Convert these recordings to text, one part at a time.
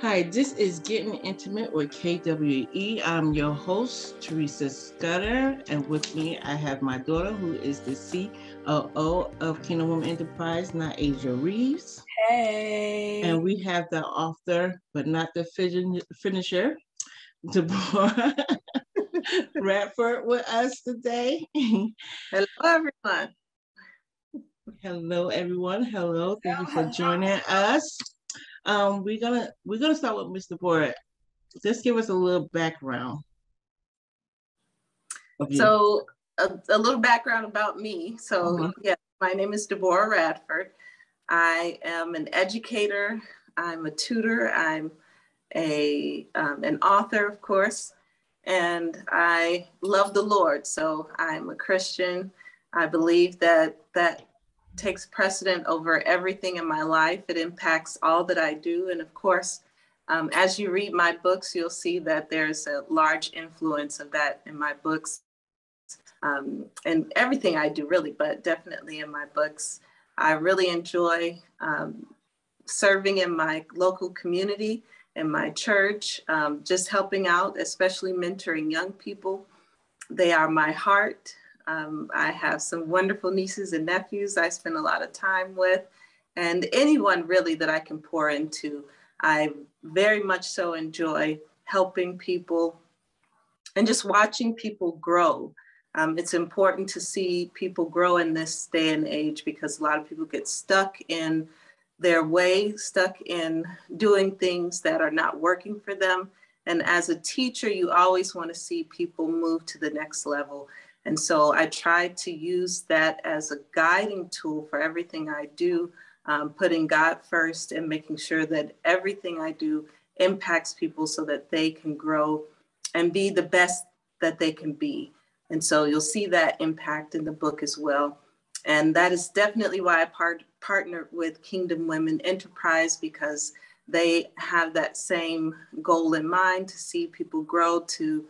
Hi, this is Getting Intimate with KWE. I'm your host, Teresa Scudder, and with me I have my daughter, who is the COO of Kingdom Woman Enterprise, Asia Reeves. Hey. And we have the author, but not the finisher, Deborah Radford with us today. Hello, everyone. Hello, everyone. Hello. Thank you for joining us. We're gonna start with Mr. Deborah. Just give us a little background. So a little background about me. So yeah, my name is Deborah Radford. I am an educator. I'm a tutor. I'm an author, of course, and I love the Lord. So I'm a Christian. I believe that takes precedent over everything in my life. It impacts all that I do, and of course, as you read my books, you'll see that there's a large influence of that in my books. And everything I do really, but definitely in my books. I really enjoy serving in my local community, in my church, just helping out, especially mentoring young people. They are my heart. I have some wonderful nieces and nephews I spend a lot of time with, and anyone really that I can pour into. I very much so enjoy helping people and just watching people grow. It's important to see people grow in this day and age because a lot of people get stuck in their way, stuck in doing things that are not working for them. And as a teacher, you always want to see people move to the next level. And so I try to use that as a guiding tool for everything I do, putting God first and making sure that everything I do impacts people so that they can grow and be the best that they can be. And so you'll see that impact in the book as well. And that is definitely why I partnered with Kingdom Women Enterprise, because they have that same goal in mind, to see people grow, to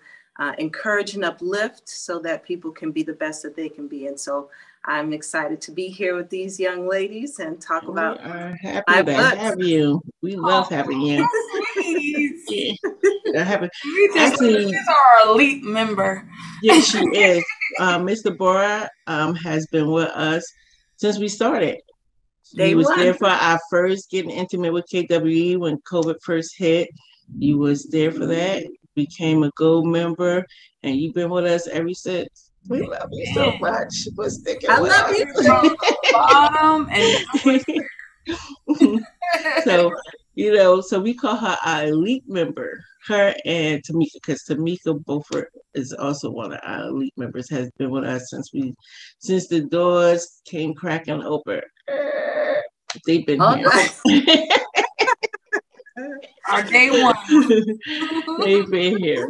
encourage and uplift so that people can be the best that they can be. And so I'm excited to be here with these young ladies and talk about We are happy to have you. We love having you. Actually, she's our elite member. Yes, she is. Miss Deborah has been with us since we started. She was there for our first Getting Intimate with KWE when COVID first hit. You was there for that. Became a gold member, and you've been with us ever since. We love you so much for sticking with us. So, so we call her our elite member. Her and Tamika, because Tamika Beaufort is also one of our elite members, has been with us since the doors came cracking open. They've been here. Our day one. They've been here.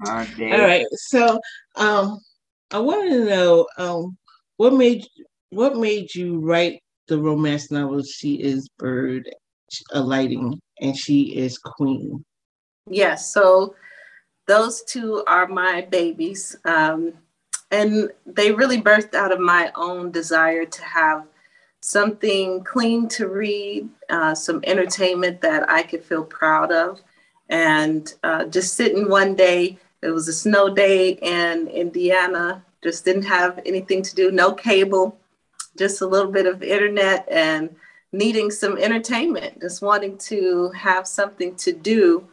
All right. So I want to know what made you write the romance novel She Is Bird Alighting and She Is Queen? Yes. So those two are my babies. And they really birthed out of my own desire to have something clean to read, some entertainment that I could feel proud of. And just sitting one day, it was a snow day in Indiana, just didn't have anything to do, no cable, just a little bit of internet and needing some entertainment, just wanting to have something to do.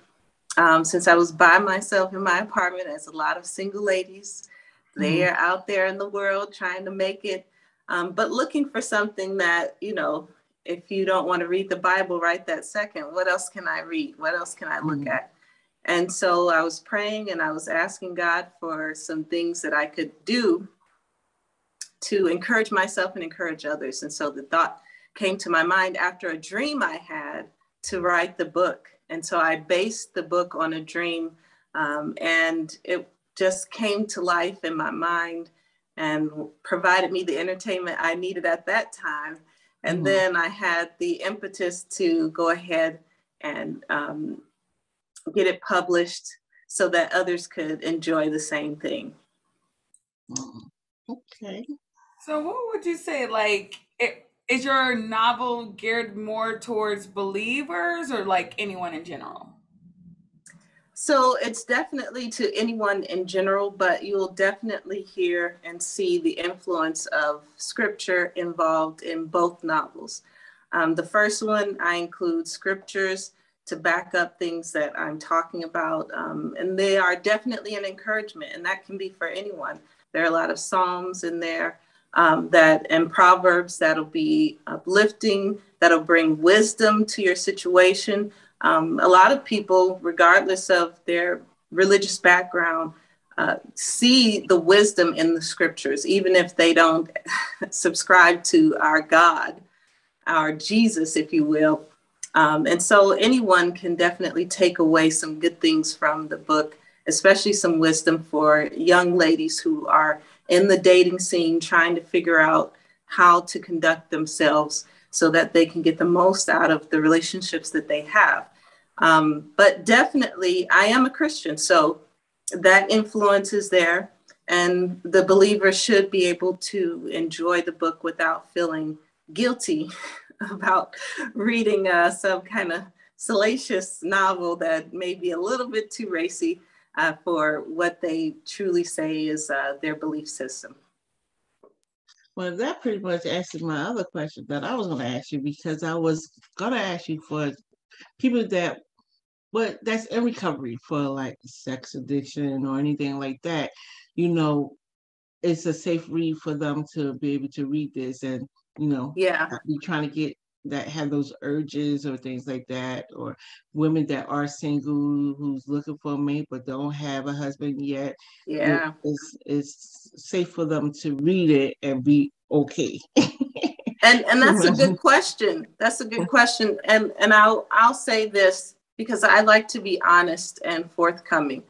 Since I was by myself in my apartment, as a lot of single ladies, they are out there in the world trying to make it. But looking for something that, if you don't want to read the Bible right that second, what else can I read? What else can I look at? And so I was praying and I was asking God for some things that I could do to encourage myself and encourage others. And so the thought came to my mind after a dream I had to write the book. And so I based the book on a dream, and it just came to life in my mind and provided me the entertainment I needed at that time. And then I had the impetus to go ahead and get it published so that others could enjoy the same thing. Okay. So what would you say, like, is your novel geared more towards believers or like anyone in general? So it's definitely to anyone in general, but you'll definitely hear and see the influence of scripture involved in both novels. The first one, I include scriptures to back up things that I'm talking about. And they are definitely an encouragement, and that can be for anyone. There are a lot of Psalms in there and Proverbs that'll be uplifting, that'll bring wisdom to your situation. A lot of people, regardless of their religious background, see the wisdom in the scriptures, even if they don't subscribe to our God, our Jesus, if you will. And so anyone can definitely take away some good things from the book, especially some wisdom for young ladies who are in the dating scene trying to figure out how to conduct themselves so that they can get the most out of the relationships that they have. But definitely, I am a Christian, so that influence is there. And the believer should be able to enjoy the book without feeling guilty about reading some kind of salacious novel that may be a little bit too racy for what they truly say is their belief system. Well, that pretty much answered my other question that I was going to ask you, because I was going to ask you for people that's in recovery for like sex addiction or anything like that. It's a safe read for them to be able to read this and, not be trying to have those urges or things like that, or women that are single who's looking for a mate but don't have a husband yet. Yeah. It's safe for them to read it and be okay. And that's a good question. That's a good question. And I'll say this because I like to be honest and forthcoming.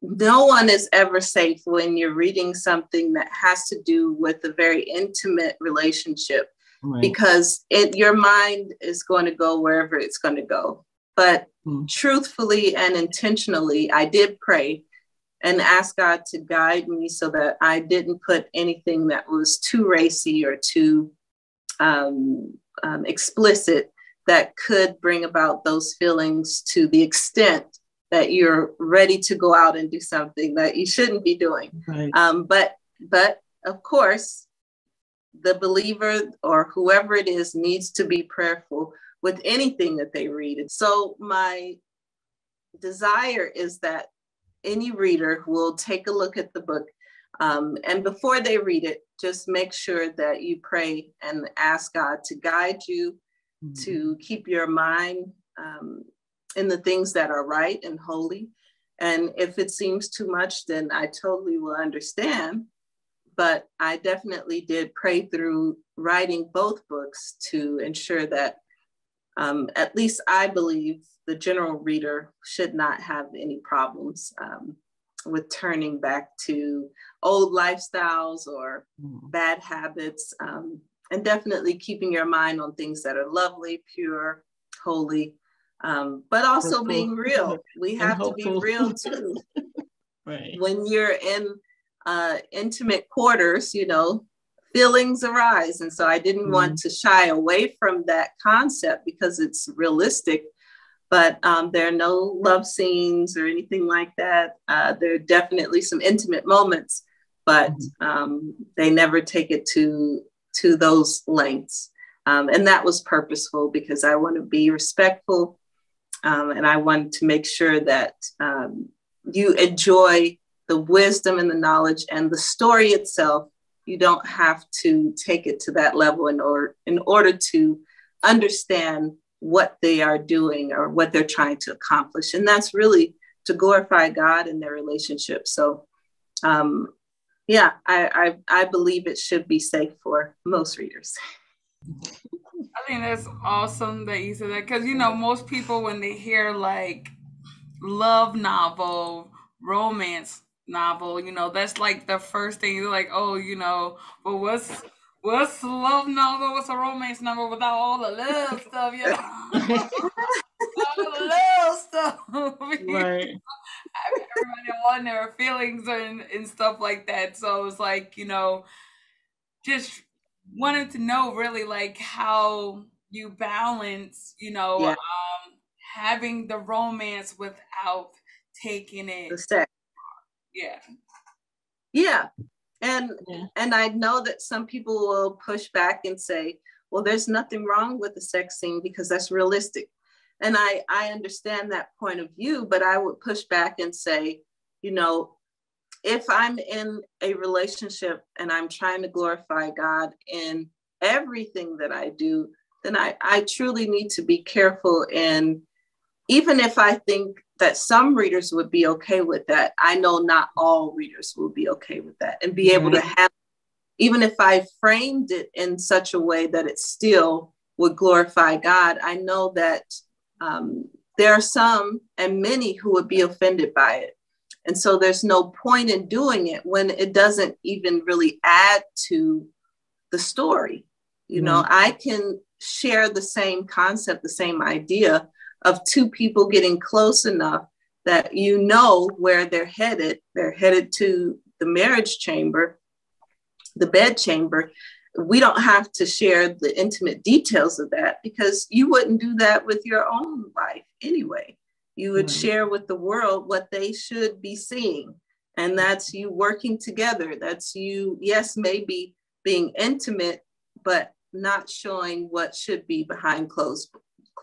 No one is ever safe when you're reading something that has to do with a very intimate relationship, right? Because your mind is going to go wherever it's going to go. But truthfully and intentionally, I did pray and ask God to guide me so that I didn't put anything that was too racy or too explicit that could bring about those feelings to the extent that you're ready to go out and do something that you shouldn't be doing. Right. But of course, the believer or whoever it is needs to be prayerful with anything that they read. So my desire is that any reader will take a look at the book, and before they read it, just make sure that you pray and ask God to guide you, to keep your mind in the things that are right and holy. And if it seems too much, then I totally will understand. But I definitely did pray through writing both books to ensure that at least I believe the general reader should not have any problems with turning back to old lifestyles or bad habits, and definitely keeping your mind on things that are lovely, pure, holy, but also being real. We have to be real too. Right. When you're in intimate quarters, feelings arise. And so I didn't want to shy away from that concept because it's realistic, but there are no love scenes or anything like that. There are definitely some intimate moments, but they never take it to those lengths. And that was purposeful because I want to be respectful. And I wanted to make sure that you enjoy the wisdom and the knowledge and the story itself. You don't have to take it to that level in order to understand what they are doing or what they're trying to accomplish. And that's really to glorify God in their relationship. So, I believe it should be safe for most readers. I think that's awesome that you said that, because most people, when they hear like love novel, romance novel, that's like the first thing. They're like, oh, but what's a love novel? What's a romance novel without all the love stuff? All the love stuff. Right. Everybody on their feelings and stuff like that. So it's like, just wanted to know really like how you balance, Yeah, having the romance without taking the it. sex. Yeah. Yeah. And I know that some people will push back and say, well, there's nothing wrong with the sex scene because that's realistic. And I understand that point of view, but I would push back and say, if I'm in a relationship and I'm trying to glorify God in everything that I do, then I truly need to be careful. And even if I think that some readers would be okay with that, I know not all readers will be okay with that and be able to have, even if I framed it in such a way that it still would glorify God, I know that there are some and many who would be offended by it. And so there's no point in doing it when it doesn't even really add to the story. I can share the same concept, the same idea of two people getting close enough that where they're headed. They're headed to the marriage chamber, the bed chamber. We don't have to share the intimate details of that because you wouldn't do that with your own life anyway. You would share with the world what they should be seeing. And that's you working together. That's you, yes, maybe being intimate, but not showing what should be behind closed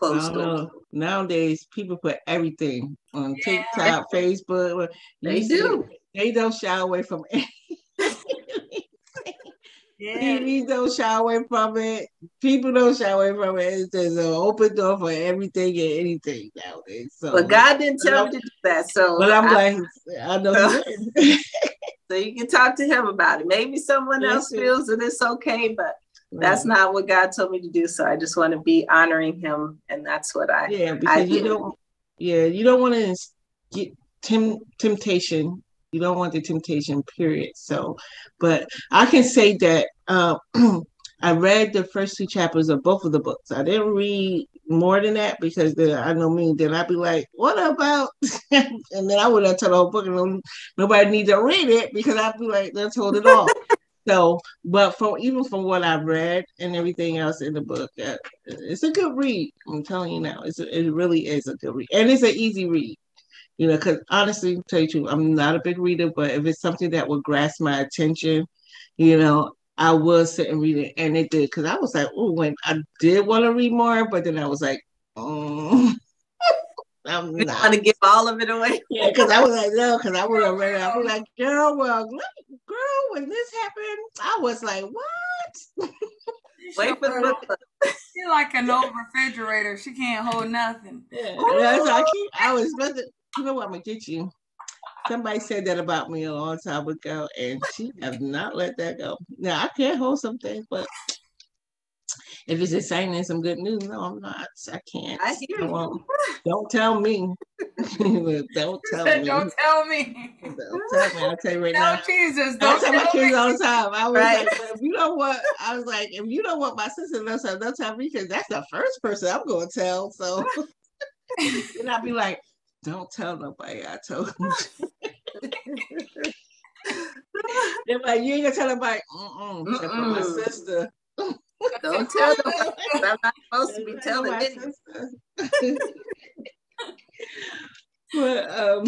doors. Nowadays, people put everything on TikTok, Facebook. They do. They don't shy away from anything. TV don't shy away from it. People don't shy away from it. There's an open door for everything and anything nowadays. So, but God didn't tell me to do that. So, but I'm glad I know He did. So you can talk to Him about it. Maybe someone else feels that it's okay, but that's not what God told me to do. So I just want to be honoring Him, and that's what I. Yeah, because you don't want to get temptation. You don't want the temptation, period. So, but I can say that I read the first 2 chapters of both of the books. I didn't read more than that because I know me. Then I'd be like, "What about?" And then I would have told the whole book, and nobody needs to read it because I'd be like, "Let's hold it off." So, but even from what I've read and everything else in the book, it's a good read. I'm telling you now, it really is a good read, and it's an easy read. Because honestly, to tell you the truth, I'm not a big reader, but if it's something that would grasp my attention, I will sit and read it. And it did, because I was like, oh, when I did want to read more, but then I was like, oh, I'm not going to give all of it away. Yeah, because I was like, no, because I would have read it. I was like, girl, when this happened, I was like, what? Wait for the book. She's like an old refrigerator. She can't hold nothing. Yeah, I was about to. You know what? I'm gonna get you. Somebody said that about me a long time ago, and she has not let that go. Now I can't hold some things, but if it's exciting some good news, no, I'm not. I can't. I hear you. Don't tell me. Don't tell me. Don't tell me. Don't tell me. I'll tell you right now. Jesus, don't tell my kids all the time. I was like, if you don't want, I was like, if you don't want my sister to don't tell me because that's the first person I'm going to tell. So, and I'll be like, don't tell nobody I told you. They're like, you ain't gonna tell nobody. Except for my sister. Don't tell them. I'm not supposed to be telling my anyone. sister. But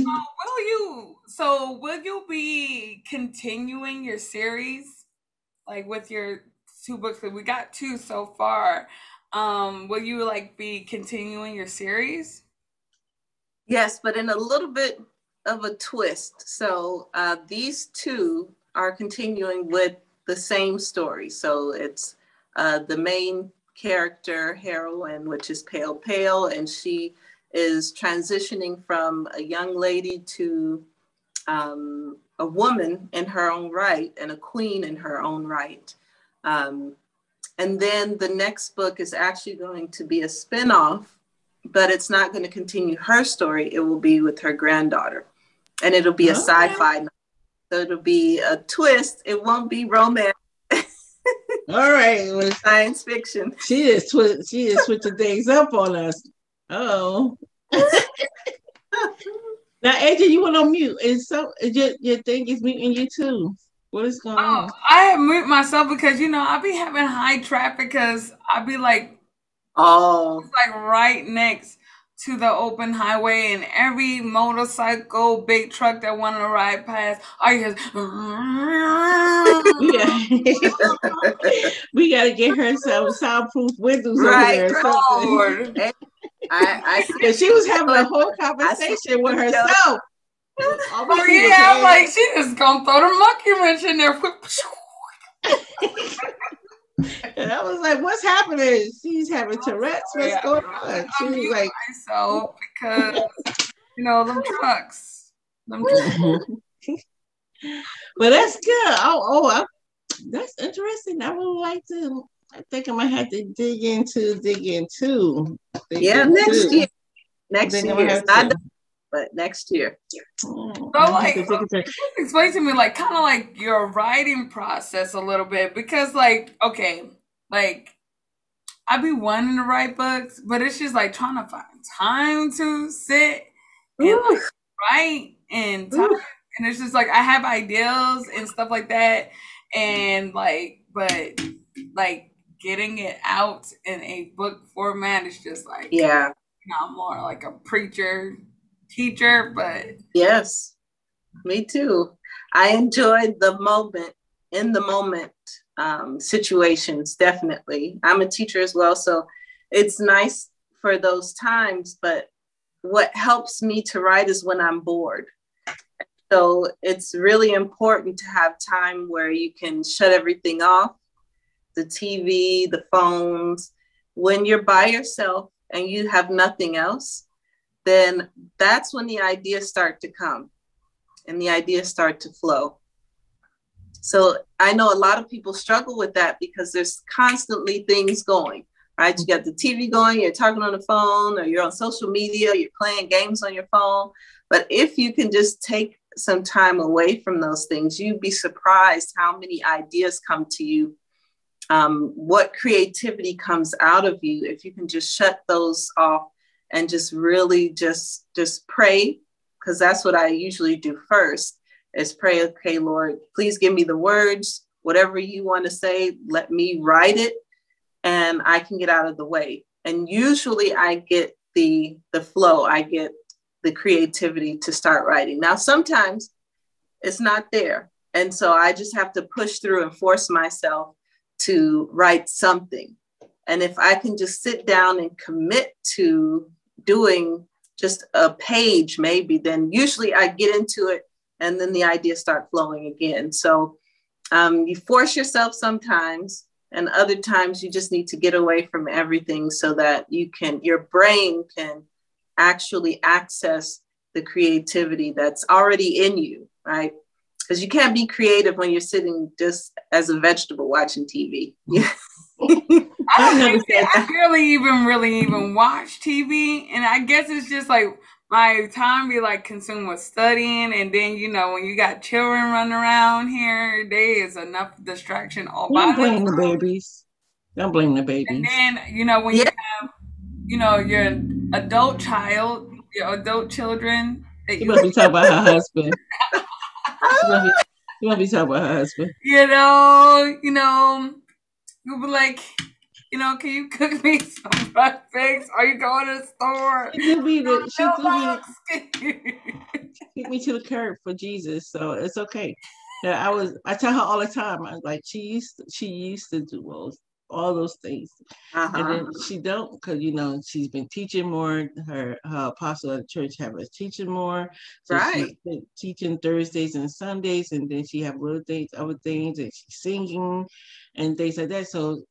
will you be continuing your series, like with your 2 books? We got 2 so far. Will you be continuing your series? Yes, but in a little bit of a twist. So these 2 are continuing with the same story. So it's the main character, heroine, which is Pale, and she is transitioning from a young lady to a woman in her own right and a queen in her own right. And then the next book is actually going to be a spinoff, but it's not going to continue her story. It will be with her granddaughter, and it'll be a sci-fi novel. So it'll be a twist. It won't be romance. All right, science fiction. She is switching things up on us. Oh. Now, AJ, you went on mute, and so your thing is muting you too. What is going on? I have moved myself because I be having high traffic because I be like, like right next to the open highway, and every motorcycle, big truck that want to ride past, I just we gotta get her some soundproof windows over there or something. Because she was having a whole conversation with herself. Oh yeah, I'm like, she just gonna throw the monkey wrench in there. And I was like, what's happening? She's having Tourette's. What's going on? She was like, myself because them trucks. But that's good. That's interesting. I would like to. I think I might have to dig into. Next year. Next year. But next year. So like, explain to me like kind of like your writing process a little bit, because like, okay, like I be wanting to write books, but it's just like trying to find time to sit and like write and time. And it's just like I have ideas and stuff like that, and like, but like getting it out in a book format is just like, I'm more like a teacher, but yes, me too. I enjoyed the in the moment situations. Definitely, I'm a teacher as well, so it's nice for those times. But what helps me to write is when I'm bored. So it's really important to have time where you can shut everything off, the TV, the phones. When you're by yourself and you have nothing else, then that's when the ideas start to come and the ideas start to flow. So I know a lot of people struggle with that because there's constantly things going, right? You got the TV going, you're talking on the phone, or you're on social media, you're playing games on your phone. But if you can just take some time away from those things, you'd be surprised how many ideas come to you, what creativity comes out of you if you can just shut those off and just really just pray, because that's what I usually do first, is pray, okay, Lord, please give me the words, whatever you want to say, let me write it, and I can get out of the way. And usually I get the flow, I get the creativity to start writing. Now, sometimes it's not there. And so I just have to push through and force myself to write something. And if I can just sit down and commit to doing just a page, maybe, then usually I get into it and then the ideas start flowing again. So you force yourself sometimes, and other times you just need to get away from everything so that your brain can actually access the creativity that's already in you, right? Because you can't be creative when you're sitting just as a vegetable watching TV. I barely even watch TV, and I guess it's just like my time be like consumed with studying, and then when you got children running around here, there is enough distraction all by Don't blame the babies. Don't blame the babies. And then when you have your adult child, your adult children. You must be talking about her husband. You must be talking about her husband. You'll be like, can you cook me some breakfast? Are you going to the store? She took me to the curb for Jesus, so it's okay. I tell her all the time. I was like, she used to do all those things, and then she don't, because she's been teaching more. Her apostle at the church have us teaching more, so she's been teaching Thursdays and Sundays, and then she have other things, and she's singing and things like that. So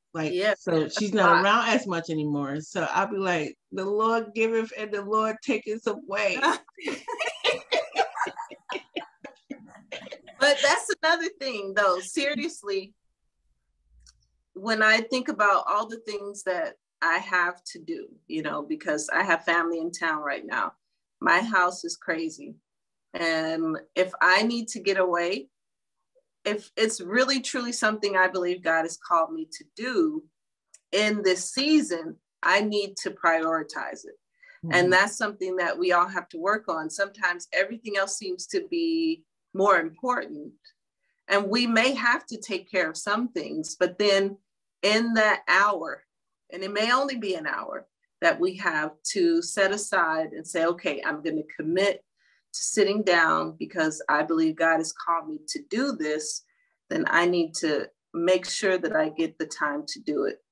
so she's not around as much anymore. So I'll be like, the Lord giveth and the Lord taketh away. But that's another thing, though. Seriously, when I think about all the things that I have to do, because I have family in town right now, my house is crazy. And if I need to get away, if it's really truly something I believe God has called me to do in this season, I need to prioritize it. Mm-hmm. And that's something that we all have to work on. Sometimes everything else seems to be more important. And we may have to take care of some things, but then in that hour, and it may only be an hour, that we have to set aside and say, okay, I'm going to commit to sitting down because I believe God has called me to do this, then I need to make sure that I get the time to do it.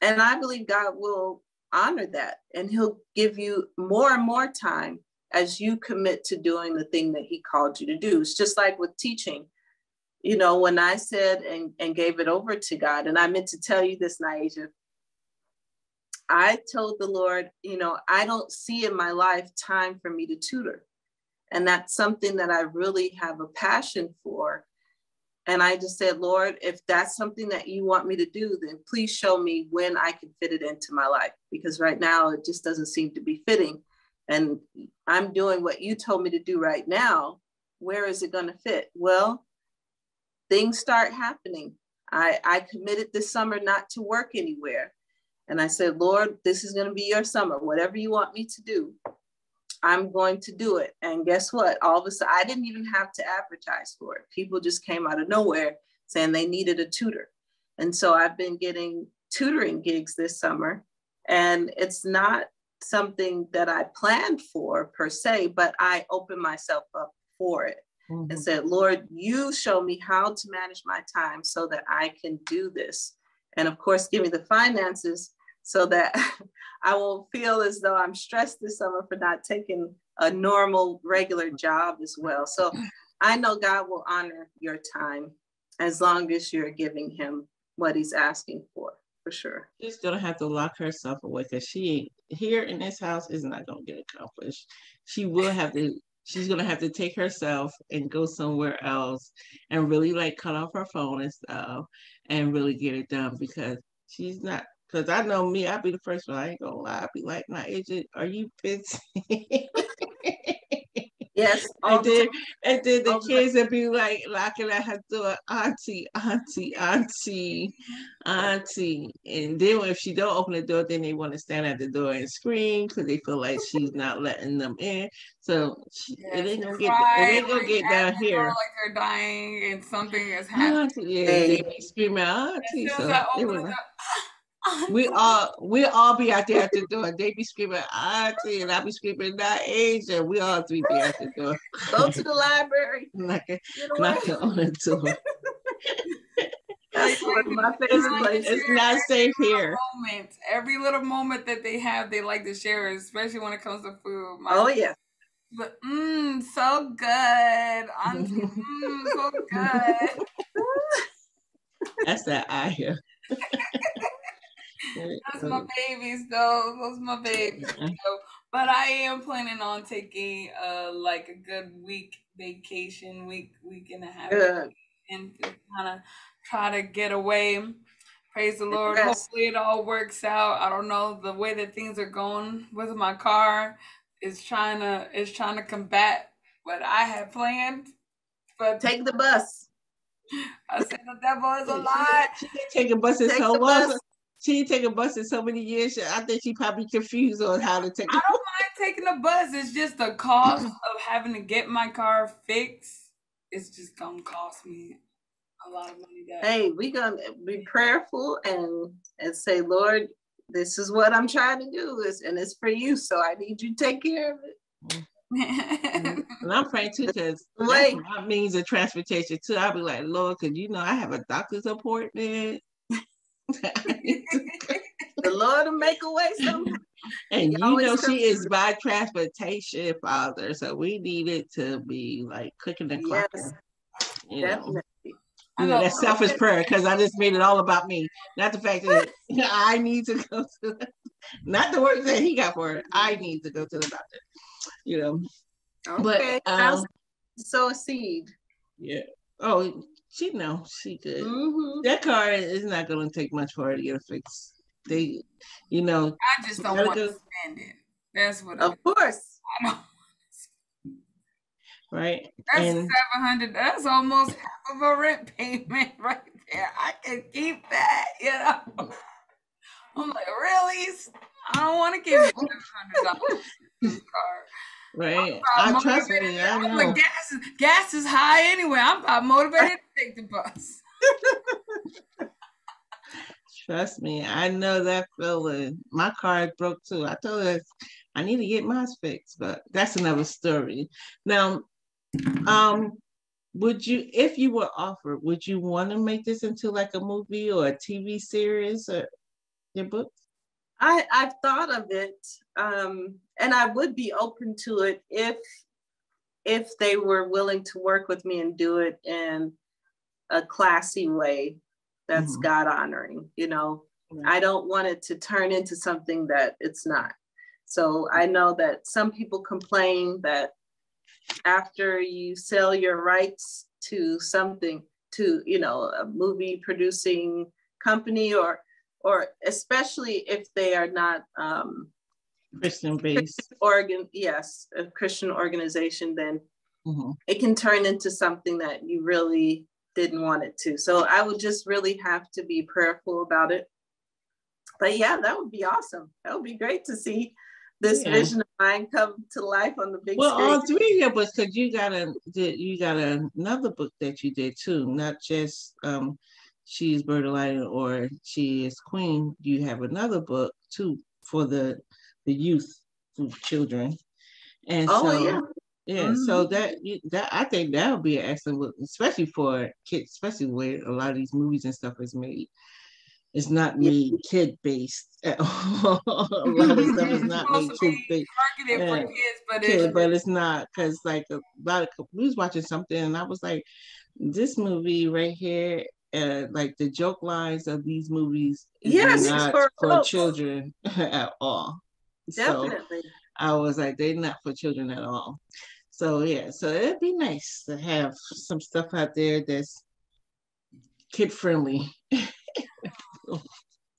And I believe God will honor that, and he'll give you more and more time as you commit to doing the thing that he called you to do. It's just like with teaching. You know, when I said and gave it over to God, and I meant to tell you this, Naija, I told the Lord, you know, I don't see in my life time for me to tutor. And that's something that I really have a passion for. And I just said, Lord, if that's something that you want me to do, then please show me when I can fit it into my life. Because right now it just doesn't seem to be fitting. And I'm doing what you told me to do right now. Where is it going to fit? Well, things start happening. I committed this summer not to work anywhere. And I said, Lord, this is going to be your summer. Whatever you want me to do, I'm going to do it. And guess what? All of a sudden, I didn't even have to advertise for it. People just came out of nowhere saying they needed a tutor. And so I've been getting tutoring gigs this summer. And it's not something that I planned for per se, but I opened myself up for it. Mm-hmm. And said, Lord, you show me how to manage my time so that I can do this. And of course, give me the finances so that I won't feel as though I'm stressed this summer for not taking a normal, regular job as well. So I know God will honor your time as long as you're giving him what he's asking for sure. She's going to have to lock herself away because she here in this house is not going to get accomplished. She will have to. She's going to have to take herself and go somewhere else and really like cut off her phone and stuff and really get it done because she's not, because I know me, I'd be the first one. I ain't going to lie. I'd be like, nah, agent, are you busy? Yes. And then the kids would be like locking at her door, auntie, auntie, auntie, auntie. And then if she don't open the door, then they want to stand at the door and scream because they feel like she's not letting them in. So it ain't gonna get down here. Like they're dying and something is happening. Yeah, they be screaming, auntie. So they were like, we all be out there at the door. They be screaming, auntie, and I be screaming, not Asia. We all three be at the door. Go to the library. Knock on the door. That's my favorite place. It's not safe here. Every little moment that they have, they like to share, especially when it comes to food. Yeah. But so good, auntie. So good. That's that I hear. That's my babies, though. Those my babies. But I am planning on taking like a good week vacation, week and a half, and to kind of try to get away. Praise the Lord. Yes. Hopefully it all works out. I don't know, the way that things are going with my car is trying to combat what I had planned. But take the bus. I said the devil is a lie. She didn't take a bus in so long. She didn't take a bus in so many years. I think she probably confused on how to take. I don't mind taking a bus. It's just the cost of having to get my car fixed. It's just gonna cost me a lot of money. Hey, we gonna be prayerful and say, Lord, this is what I'm trying to do, and it's for you. So I need you to take care of it. And I'm praying too, because that's my means of transportation too. I'll be like, Lord, because I have a doctor's appointment. The Lord will make a way somehow. And she is my transportation, Father. So we need it to be like clicking and clocking. Definitely. That's selfish prayer because I just made it all about me. Not the fact that I need to go to not the work that he got for it. I need to go to the doctor. Okay. But sow a seed. Yeah. Oh, she knows she good. Mm-hmm. That car is not going to take much for her to get it fixed. I just don't want to spend it. That's what. Of course. I know. Right. That's $700. That's almost half of a rent payment right there. I can keep that. I'm like, really? I don't want to give you $700 for this car. Right. I trust me. I know. Like gas is high anyway. I'm about motivated to take the bus. Trust me. I know that feeling. My car broke too. I told her I need to get mine fixed, but that's another story. Now, would you, if you were offered, would you want to make this into like a movie or a TV series or your book? I've thought of it, and I would be open to it if they were willing to work with me and do it in a classy way that's God honoring. You know, I don't want it to turn into something that it's not. So I know that some people complain that after you sell your rights to something, to, you know, a movie producing company, or especially if they are not Christian based, a Christian organization, then it can turn into something that you really didn't want it to. So I would just really have to be prayerful about it. But yeah, that would be awesome. That would be great to see this vision of mine come to life on the big screen. Well, all three of your books, because you got another book that you did too, not just She is Bird of Light or She is Queen. You have another book too for the youth, for children. And so that I think that would be an excellent book, especially for kids, especially where a lot of these movies and stuff is made. It's not made kid based at all. A lot of stuff is not made kid based. Marketed for kids, but it's not, because like a lot of we was watching something and I was like, this movie right here, like the joke lines of these movies is not for children at all. Definitely. So I was like, they're not for children at all. So yeah, so it'd be nice to have some stuff out there that's kid friendly.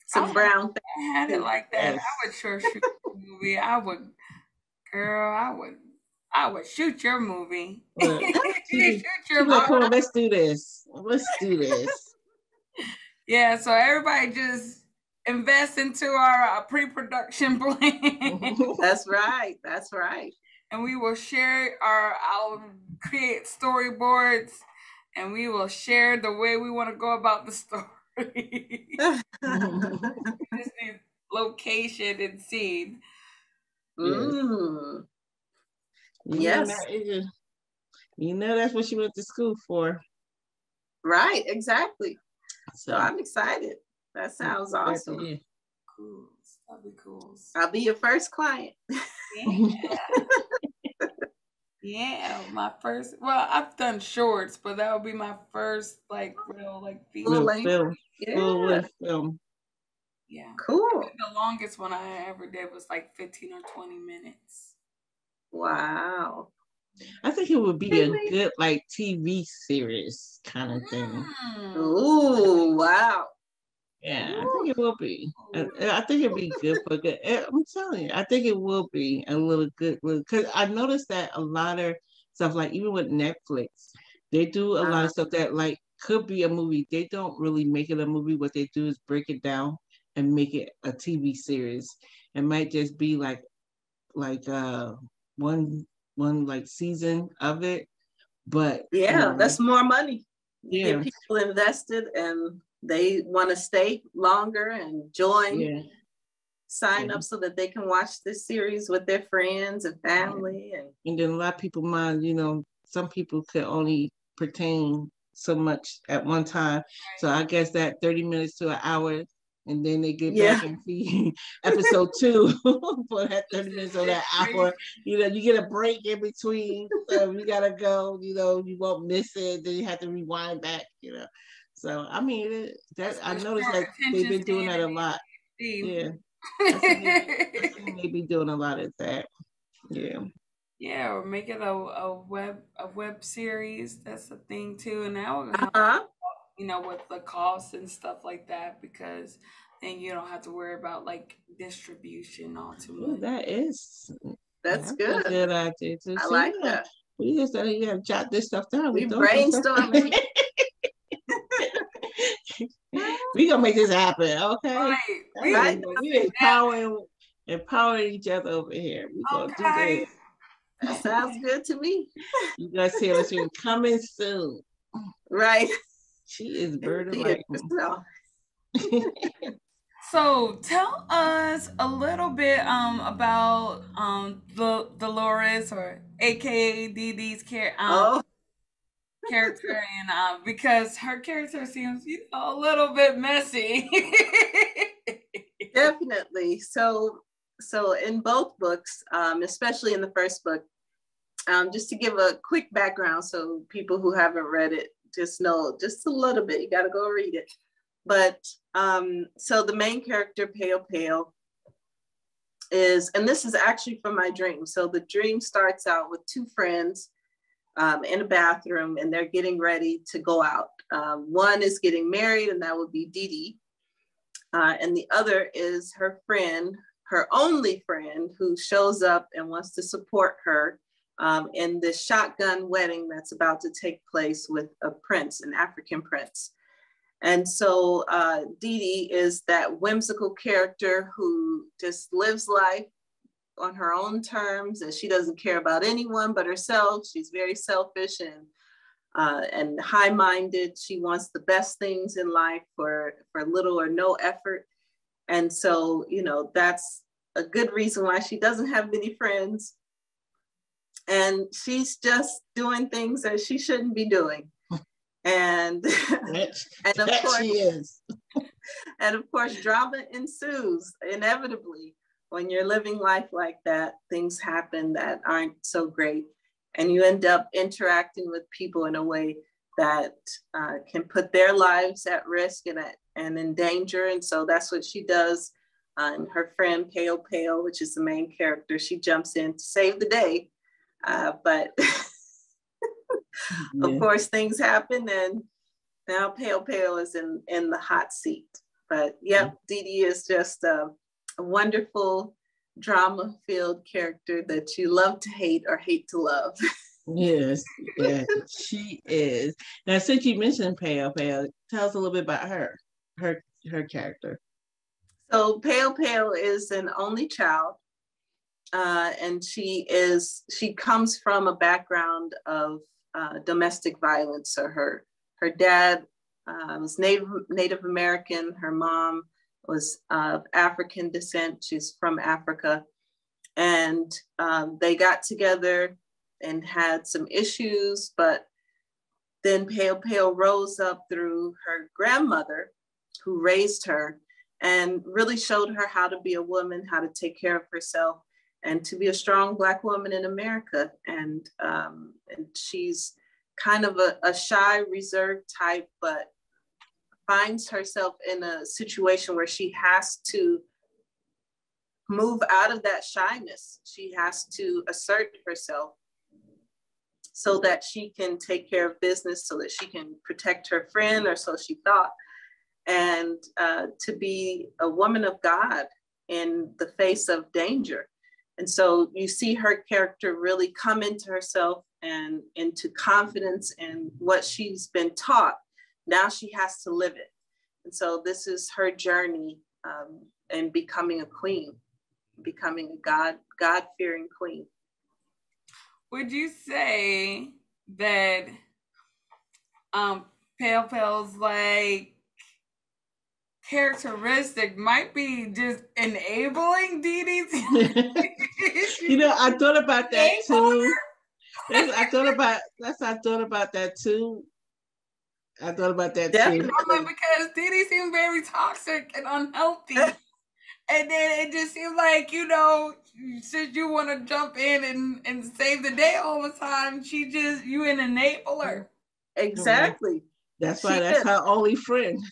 Some brown. I had it like that. Yes. I would sure shoot a movie. I would shoot your movie. Shoot your movie. Come on, let's do this. Yeah, so everybody just invest into our pre-production plan. That's right. And we will share I'll create storyboards, and we will share the way we want to go about the story. Just need location and scene. Yes. You know that's what she went to school for. Right, exactly. So I'm excited. That sounds awesome. Cool. That'll be cool. I'll be your first client. Yeah, my first. Well, I've done shorts, but that would be my first real feature. Film. Yeah, cool. The longest one I ever did was 15 or 20 minutes. Wow. I think it would be a good TV series kind of thing. Ooh, wow. Yeah, I think it will be. I think it'd be good for good. I'm telling you, I think it will be a little good, because I noticed that a lot of stuff, even with Netflix, they do a lot of stuff that could be a movie. They don't really make it a movie. What they do is break it down and make it a TV series. It might just be one season of it, but that's more money. Yeah, get people invested and they want to stay longer and join, sign up so that they can watch this series with their friends and family. And then a lot of people mind, some people could only pertain so much at one time. So I guess that 30 minutes to an hour, and then they get back and see episode 2 for that 30 minutes or that hour. You get a break in between. So you gotta go, you won't miss it. Then you have to rewind back, So I mean, I noticed they've been doing that a lot. Yeah, they be doing a lot of that. Yeah. Yeah, or make it a web series. That's a thing too. And now with the costs and stuff like that, because then you don't have to worry about distribution all too much. That's good. A good idea too. I like that. We just jot this stuff down. We brainstorming. We gonna make this happen, okay? Right. We empowering each other over here. We gonna do this. That sounds good to me. You guys see us coming soon. Right. She is Berta writing. So tell us a little bit about Dolores, or AKA Dee Dee's character, and because her character seems a little bit messy. Definitely. So in both books, especially in the first book, just to give a quick background so people who haven't read it just know just a little bit. You got to go read it. But so the main character, Pale Pale, is, and this is actually from my dream. So the dream starts out with two friends in a bathroom, and they're getting ready to go out. One is getting married, and that would be Dee Dee. And the other is her friend, her only friend, who shows up and wants to support her in this shotgun wedding that's about to take place with a prince, an African prince. And so Dee Dee is that whimsical character who just lives life on her own terms, and she doesn't care about anyone but herself. She's very selfish and high-minded. She wants the best things in life for little or no effort. And so, that's a good reason why she doesn't have many friends. And she's just doing things that she shouldn't be doing. And of course, she is. And of course, drama ensues inevitably. When you're living life like that, things happen that aren't so great. And you end up interacting with people in a way that can put their lives at risk and in danger. And so that's what she does. And her friend, Pale Pale, which is the main character, she jumps in to save the day. But of course, things happen, and now Pale Pale is in the hot seat. But yep, Dee Dee is just a wonderful drama-filled character that you love to hate or hate to love. Yes, she is. Now, since you mentioned Pale Pale, tell us a little bit about her character. So Pale Pale is an only child, and she comes from a background of domestic violence. So her dad was Native American. Her mom was of African descent. She's from Africa. And they got together and had some issues, but then Pale Pale rose up through her grandmother, who raised her and really showed her how to be a woman, how to take care of herself, and to be a strong Black woman in America. And she's kind of a shy, reserved type, but finds herself in a situation where she has to move out of that shyness. She has to assert herself so that she can take care of business, so that she can protect her friend, or so she thought, and to be a woman of God in the face of danger. And so you see her character really come into herself and into confidence in what she's been taught. Now she has to live it. And so this is her journey in becoming a queen, becoming a God-fearing queen. Would you say that Pale Pale's characteristic might be just enabling Dee Dee? I thought about that too. I thought about that too. Definitely. Because Dee Dee seemed very toxic and unhealthy. And then it just seemed like, since you want to jump in and save the day all the time, you an enabler. Exactly. That's why that's her only friend.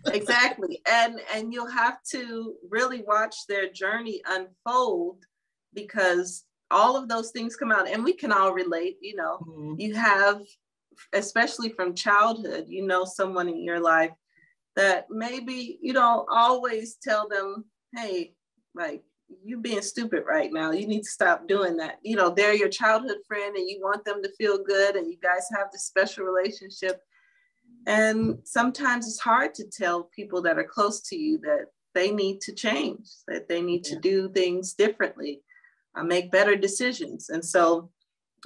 Exactly. And you'll have to really watch their journey unfold, because all of those things come out, and we can all relate. You have, especially from childhood, someone in your life that maybe you don't always tell them, hey, you being stupid right now, you need to stop doing that. They're your childhood friend, and you want them to feel good, and you guys have this special relationship. And sometimes it's hard to tell people that are close to you that they need to change, that they need to do things differently. make better decisions. And so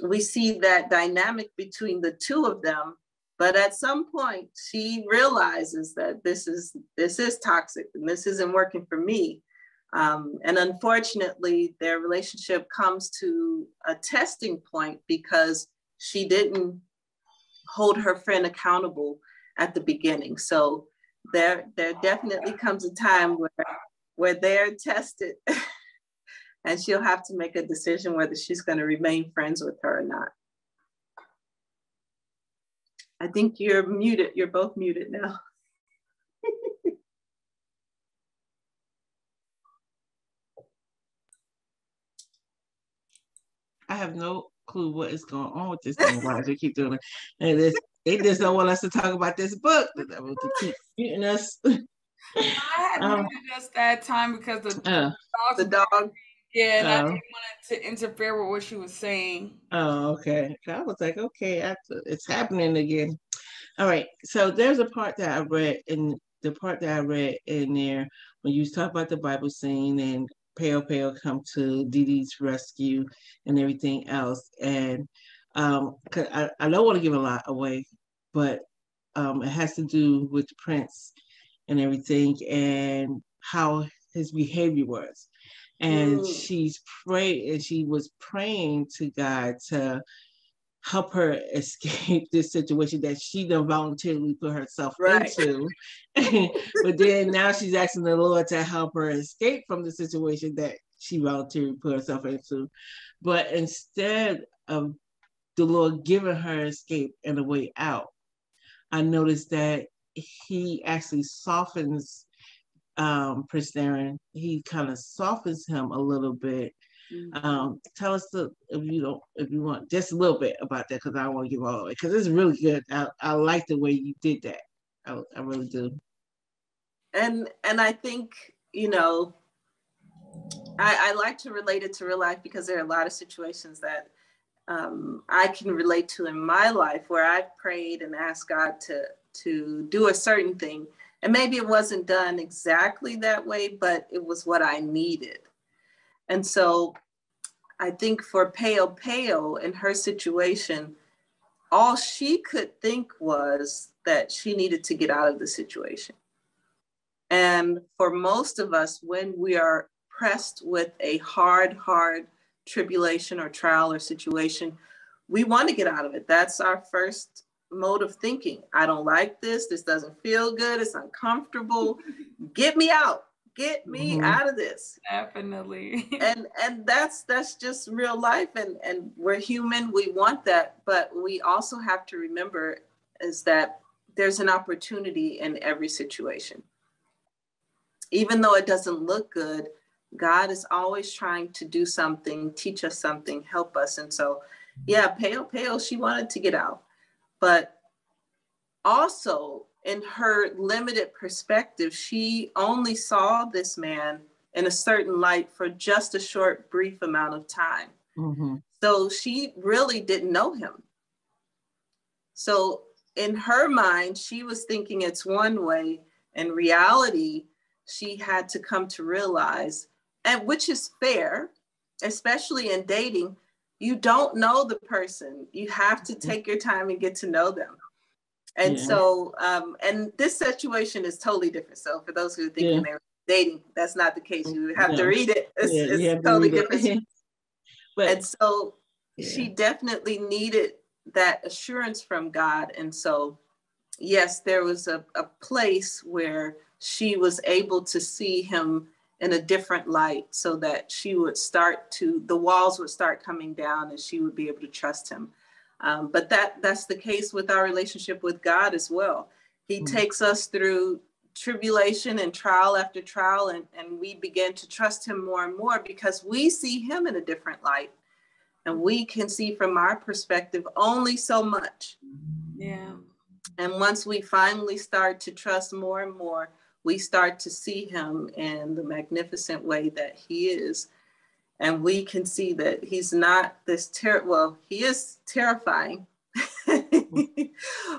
we see that dynamic between the two of them. But at some point, she realizes that this is toxic and this isn't working for me. And unfortunately, their relationship comes to a testing point because she didn't hold her friend accountable at the beginning. So there definitely comes a time where they're tested and she'll have to make a decision whether she's going to remain friends with her or not. I think you're muted. You're both muted now. I have no clue what is going on with this thing. Why they keep doing it? And they just don't want us to talk about this book. They keep muting us. I had muted us that time because the dog. Yeah, and I didn't want to interfere with what she was saying. Oh, okay. I was like, okay, it's happening again. All right. So there's a part that I read in there when you talk about the Bible scene and Pale come to Dee Dee's rescue and everything else. And 'cause I don't want to give a lot away, but it has to do with the Prince and everything and how his behavior was. And she was praying to God to help her escape this situation that she done voluntarily put herself into. But then now she's asking the Lord to help her escape from the situation that she voluntarily put herself into. But instead of the Lord giving her escape and a way out, I noticed that he actually softens Prince Darren. He kind of softens him a little bit. Tell us if you want just a little bit about that, because I don't want to give all the way, because it's really good. I like the way you did that. I really do. And I think, I like to relate it to real life, because there are a lot of situations that I can relate to in my life where I've prayed and asked God to do a certain thing. And maybe it wasn't done exactly that way, but it was what I needed. And so I think for Pale in her situation, all she could think was that she needed to get out of the situation. And for most of us, when we are pressed with a hard tribulation or trial or situation, we want to get out of it. That's our first mode of thinking. I don't like this. This doesn't feel good. It's uncomfortable. Get me out. Get me out of this. Definitely. And that's just real life. And we're human. We want that. But we also have to remember is that there's an opportunity in every situation. Even though it doesn't look good, God is always trying to do something, teach us something, help us. And so, yeah, Pale, she wanted to get out. But also in her limited perspective, she only saw this man in a certain light for just a short, brief amount of time. So she really didn't know him. So in her mind, she was thinking it's one way. In reality, she had to come to realize, and which is fair, especially in dating, you don't know the person. You have to take your time and get to know them. And so, and this situation is totally different. So for those who are thinking they were dating, that's not the case. You have to read it. It's totally different. And so she definitely needed that assurance from God. And so, yes, there was a place where she was able to see him in a different light, so that the walls would start coming down and she would be able to trust him. But that's the case with our relationship with God as well. He takes us through tribulation and trial after trial, and we begin to trust him more and more because we see him in a different light. And we can see from our perspective only so much. Yeah. And once we finally start to trust more and more, we start to see him in the magnificent way that he is. And we can see that he's not this he is terrifying,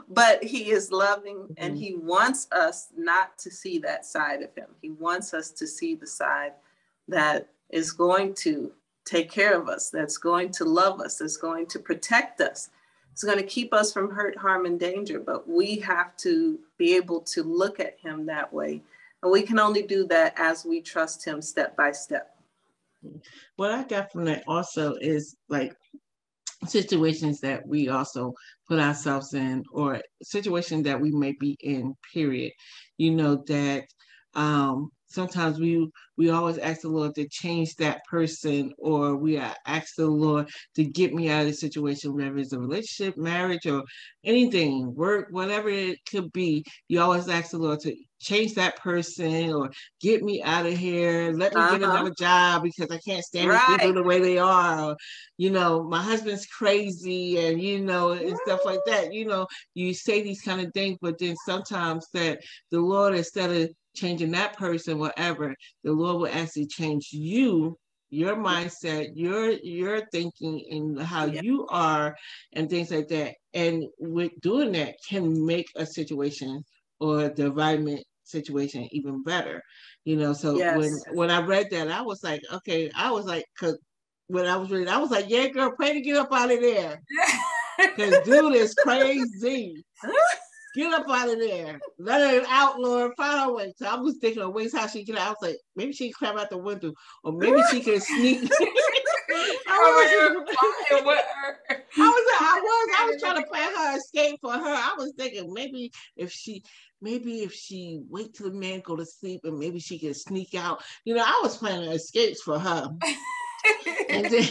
but he is loving, and he wants us not to see that side of him. He wants us to see the side that is going to take care of us, that's going to love us, that's going to protect us. It's going to keep us from hurt, harm, and danger. But we have to be able to look at him that way. And we can only do that as we trust him step by step. What I got from that also is like situations that we also put ourselves in, or situations that we may be in, period. You know, that sometimes we always ask the Lord to change that person, or we ask the Lord to get me out of the situation, whether it's a relationship, marriage, or anything, work, whatever it could be. You always ask the Lord to change that person, or get me out of here, let me get another job because I can't stand these people the way they are. Or, you know, my husband's crazy, and you know, and stuff like that. You know, you say these kind of things, but then sometimes that the Lord, instead of changing that person, whatever, the Lord will actually change you, your mindset, your thinking, and how you are, and things like that. And with doing that, can make a situation or the environment situation even better. You know, so when I read that, I was like, okay, I was like, because when I was reading, I was like, yeah, girl, pray to get up out of there, because dude is crazy. Get up out of there. Let her out, Lord. Find her way. So I was thinking of ways how she get out. I was like, maybe she can climb out the window, or maybe she can sneak. I was trying to plan her escape for her. I was thinking maybe if she wait till the man go to sleep, and maybe she can sneak out. You know, I was planning escapes for her. And then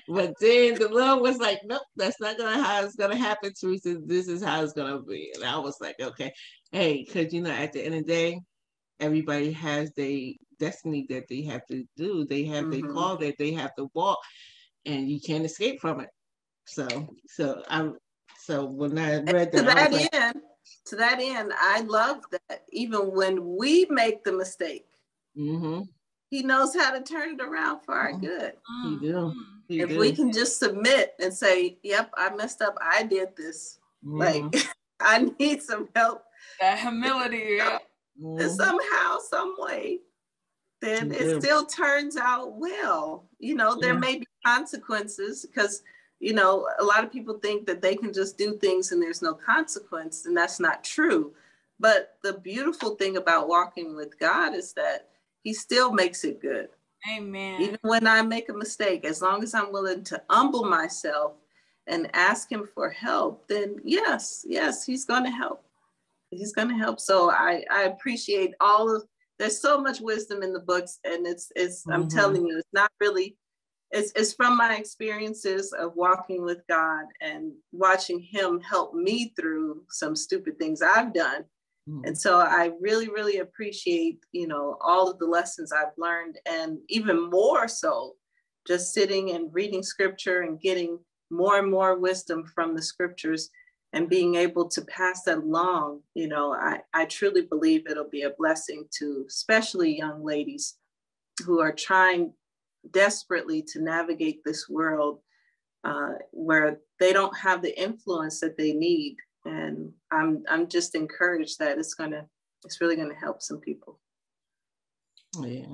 but then the Lord was like, nope, that's not how it's gonna happen, Teresa. This is how it's gonna be. And I was like, okay, hey, because you know, at the end of the day, everybody has their destiny that they have to do. They have their call that they have to walk, and you can't escape from it. So when I read that, to that end, I love that even when we make the mistake, he knows how to turn it around for our good. He do. If we can just submit and say, yep, I messed up, I did this. Like, I need some help. That humility, somehow, some way, then it still turns out well. You know, there may be consequences, because, you know, a lot of people think that they can just do things and there's no consequence, and that's not true. But the beautiful thing about walking with God is that he still makes it good. Amen. Even when I make a mistake, as long as I'm willing to humble myself and ask him for help, then yes, he's going to help. He's going to help. So I appreciate there's so much wisdom in the books, and it's I'm telling you, it's not really, it's from my experiences of walking with God and watching him help me through some stupid things I've done. And so I really, really appreciate, you know, all of the lessons I've learned, and even more so just sitting and reading scripture and getting more and more wisdom from the scriptures and being able to pass that along. You know, I truly believe it'll be a blessing to especially young ladies who are trying desperately to navigate this world where they don't have the influence that they need. And I'm just encouraged that it's really gonna help some people. Yeah,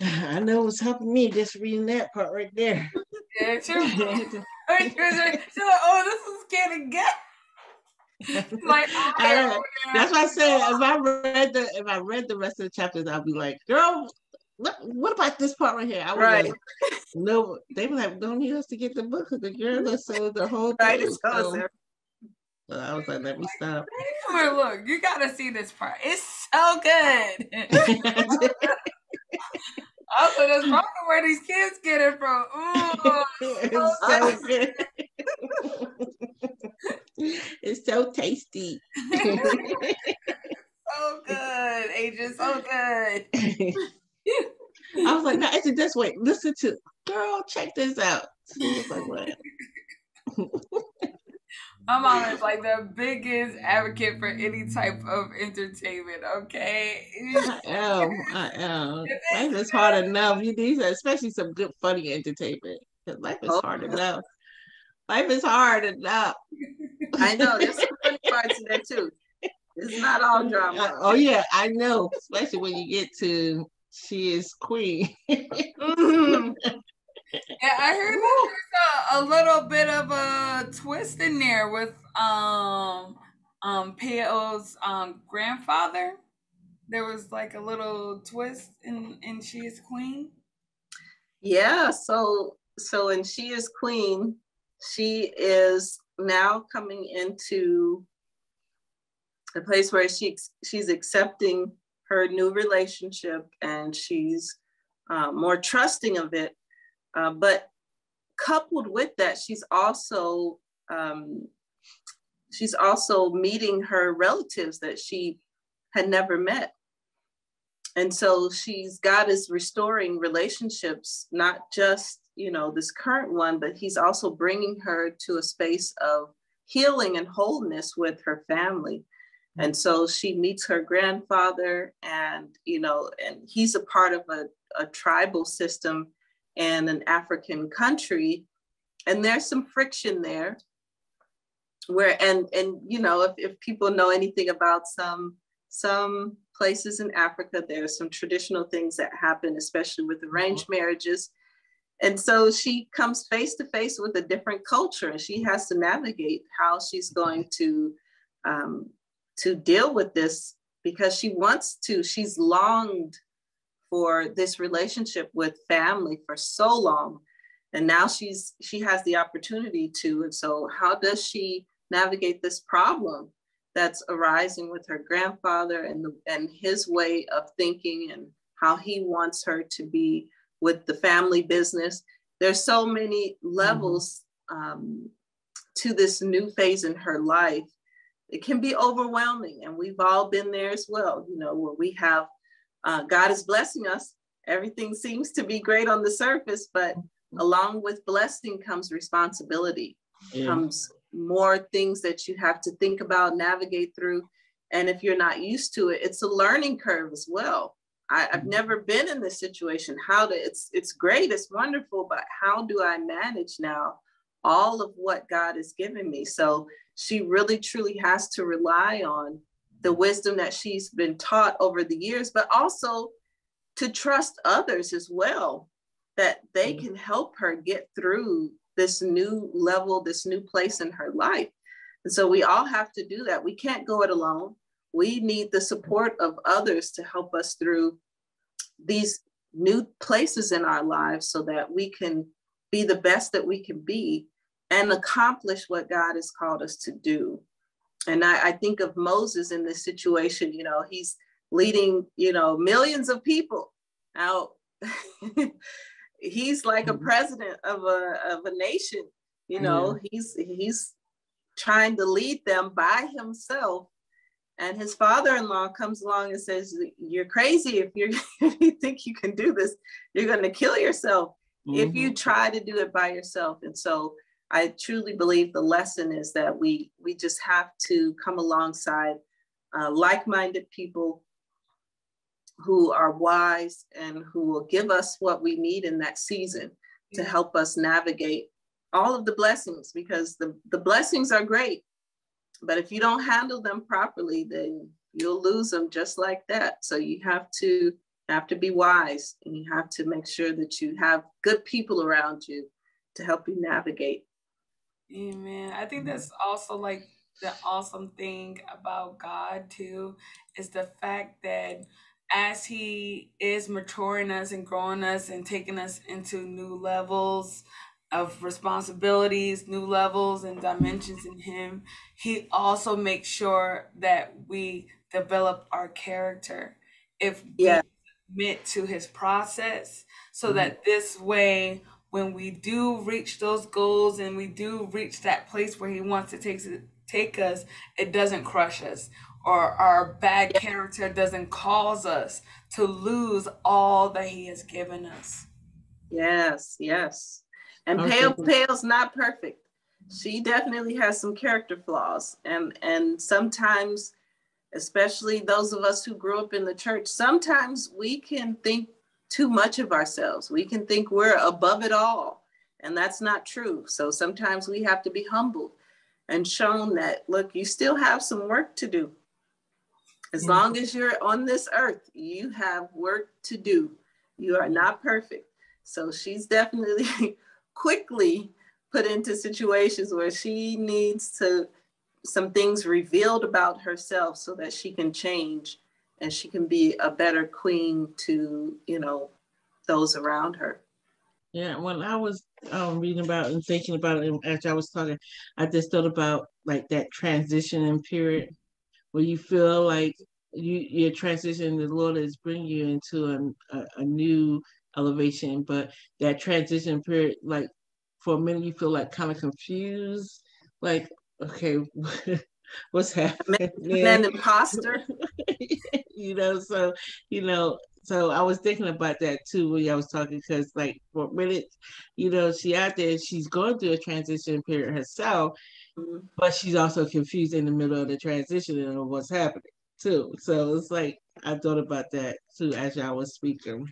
I know it's helping me just reading that part right there. Yeah, true. She's like, oh, this is getting good. Like, that's why I said if I read the rest of the chapters, I'll be like, girl, what about this part right here? I was like, no, they were like, don't need us to get the book, because the girl that sold the whole thing. So I was like, let me stop. Come here, look, you gotta see this part. It's so good. Also, that's probably where these kids get it from. Ooh, it's so good. It's so tasty. So good, Agent. So good. I was like, no, it's this way. Listen to, girl, check this out. She was like, what? My mom is like the biggest advocate for any type of entertainment, okay? I am. Life is hard enough. You need, especially some good, funny entertainment. Because life is hard enough. Life is hard enough. I know. There's some funny parts in there, too. It's not all drama. Oh, yeah, I know. Especially when you get to she is queen. Mm-hmm. Yeah, I heard that there's a little bit of a twist in there with Peo's grandfather. There was like a little twist in She is Queen. Yeah, so in She is Queen, she is now coming into a place where she's accepting her new relationship, and she's more trusting of it. But coupled with that, she's also meeting her relatives that she had never met. And so God is restoring relationships, not just, this current one, but he's also bringing her to a space of healing and wholeness with her family. And so she meets her grandfather, and, and he's a part of a tribal system in an African country. And there's some friction there where, and if people know anything about some places in Africa, there's some traditional things that happen, especially with arranged marriages. And so she comes face to face with a different culture, and she has to navigate how she's going to deal with this, because she's longed for this relationship with family for so long. And now she has the opportunity to. And so how does she navigate this problem that's arising with her grandfather and his way of thinking, and how he wants her to be with the family business? There's so many levels to this new phase in her life. It can be overwhelming, and we've all been there as well, where we have, God is blessing us. Everything seems to be great on the surface, but along with blessing comes responsibility, comes more things that you have to think about, navigate through. And if you're not used to it, it's a learning curve as well. I've never been in this situation. It's great, it's wonderful, but how do I manage now all of what God has given me? So she really truly has to rely on the wisdom that she's been taught over the years, but also to trust others as well, that they can help her get through this new level, this new place in her life. And so we all have to do that. We can't go it alone. We need the support of others to help us through these new places in our lives, so that we can be the best that we can be and accomplish what God has called us to do. And I think of Moses in this situation. He's leading, millions of people out. He's like a president of a nation. He's trying to lead them by himself. And his father-in-law comes along and says, "You're crazy if you think you can do this. You're going to kill yourself if you try to do it by yourself." And so I truly believe the lesson is that we just have to come alongside like-minded people who are wise and who will give us what we need in that season to help us navigate all of the blessings, because the blessings are great, but if you don't handle them properly, then you'll lose them just like that. So you have to be wise, and you have to make sure that you have good people around you to help you navigate. Amen. I think that's also like the awesome thing about God too, is the fact that as he is maturing us and growing us and taking us into new levels of responsibilities, new levels and dimensions in him, he also makes sure that we develop our character if we submit to his process, so that this way, when we do reach those goals and we do reach that place where he wants to take us, it doesn't crush us, or our bad character doesn't cause us to lose all that he has given us. Yes. And Peo's not perfect. She definitely has some character flaws. And sometimes, especially those of us who grew up in the church, sometimes we can think too much of ourselves. We can think we're above it all, and that's not true. So sometimes we have to be humbled and shown that, look, you still have some work to do. As long as you're on this earth, you have work to do. You are not perfect. So she's definitely quickly put into situations where she needs some things revealed about herself so that she can change and she can be a better queen to, those around her. Yeah, when I was reading about and thinking about it as I was talking, I just thought about like that transitioning period where you feel like you're transitioning, the Lord is bringing you into a new elevation, but that transition period, like for a minute, you feel like kind of confused, like, okay, what's happening? An imposter. So, so I was thinking about that too when I was talking, because like for a minute, she out there, she's going through a transition period herself, mm-hmm. but she's also confused in the middle of the transition and what's happening too. So it's like I thought about that too as I was speaking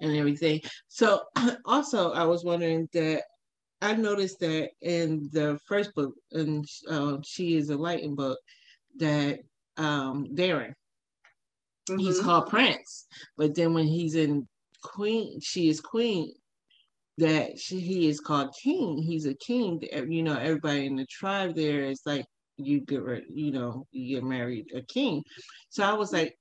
and everything. So also I was wondering that I noticed that in the first book, and She Is a Light book, that Darren, mm-hmm. he's called Prince, but then when he's in Queen, She Is Queen, that he is called King. He's a king. Everybody in the tribe there is like, you get married a king. So I was like,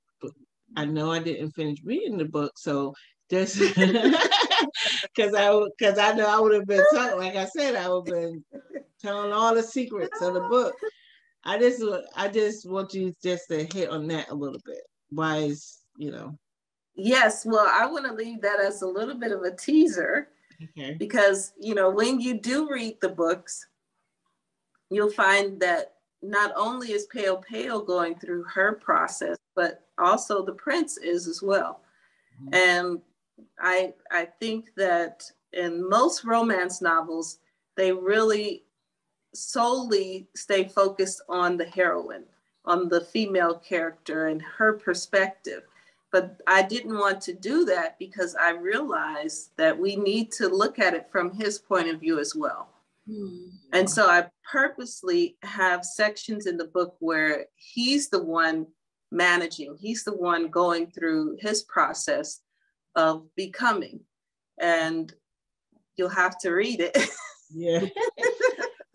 I know I didn't finish reading the book, so this because I know I would have been telling, like I said, I would have been telling all the secrets of the book. I just want you just to hit on that a little bit. Why is Yes, well, I want to leave that as a little bit of a teaser. Okay. Because when you do read the books, you'll find that not only is Pale going through her process, but also the prince is as well. Mm-hmm. And I think that in most romance novels, they really solely stay focused on the heroine, on the female character and her perspective. But I didn't want to do that because I realized that we need to look at it from his point of view as well. Mm-hmm. And so I purposely have sections in the book where he's the one managing, he's the one going through his process of becoming. And you'll have to read it. Yeah.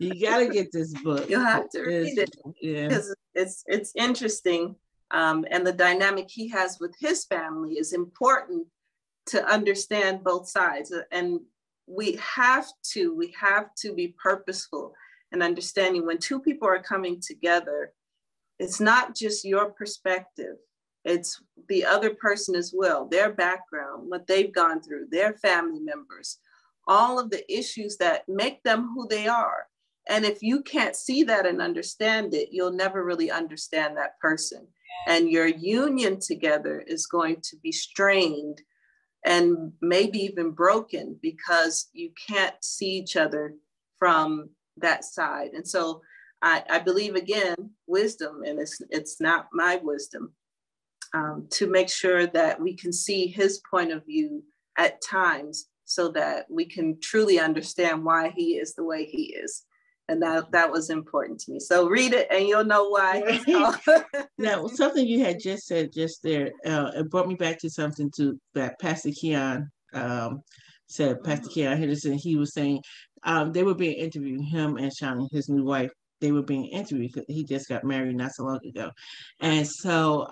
You gotta get this book. You'll have to read it. Yeah. Because it's interesting. And the dynamic he has with his family is important to understand both sides. And we have to be purposeful and understanding when two people are coming together, it's not just your perspective, it's the other person as well, their background, what they've gone through, their family members, all of the issues that make them who they are. And if you can't see that and understand it, you'll never really understand that person. And your union together is going to be strained and maybe even broken because you can't see each other from that side. And so I believe, again, wisdom, and it's not my wisdom, to make sure that we can see his point of view at times so that we can truly understand why he is the way he is. And that was important to me. So read it and you'll know why. Now, something you had just said just there, it brought me back to something that Pastor Keon said. Pastor Keon Henderson, he was saying they were being interviewed, him and Shawnee, his new wife, they were being interviewed because he just got married not so long ago. And so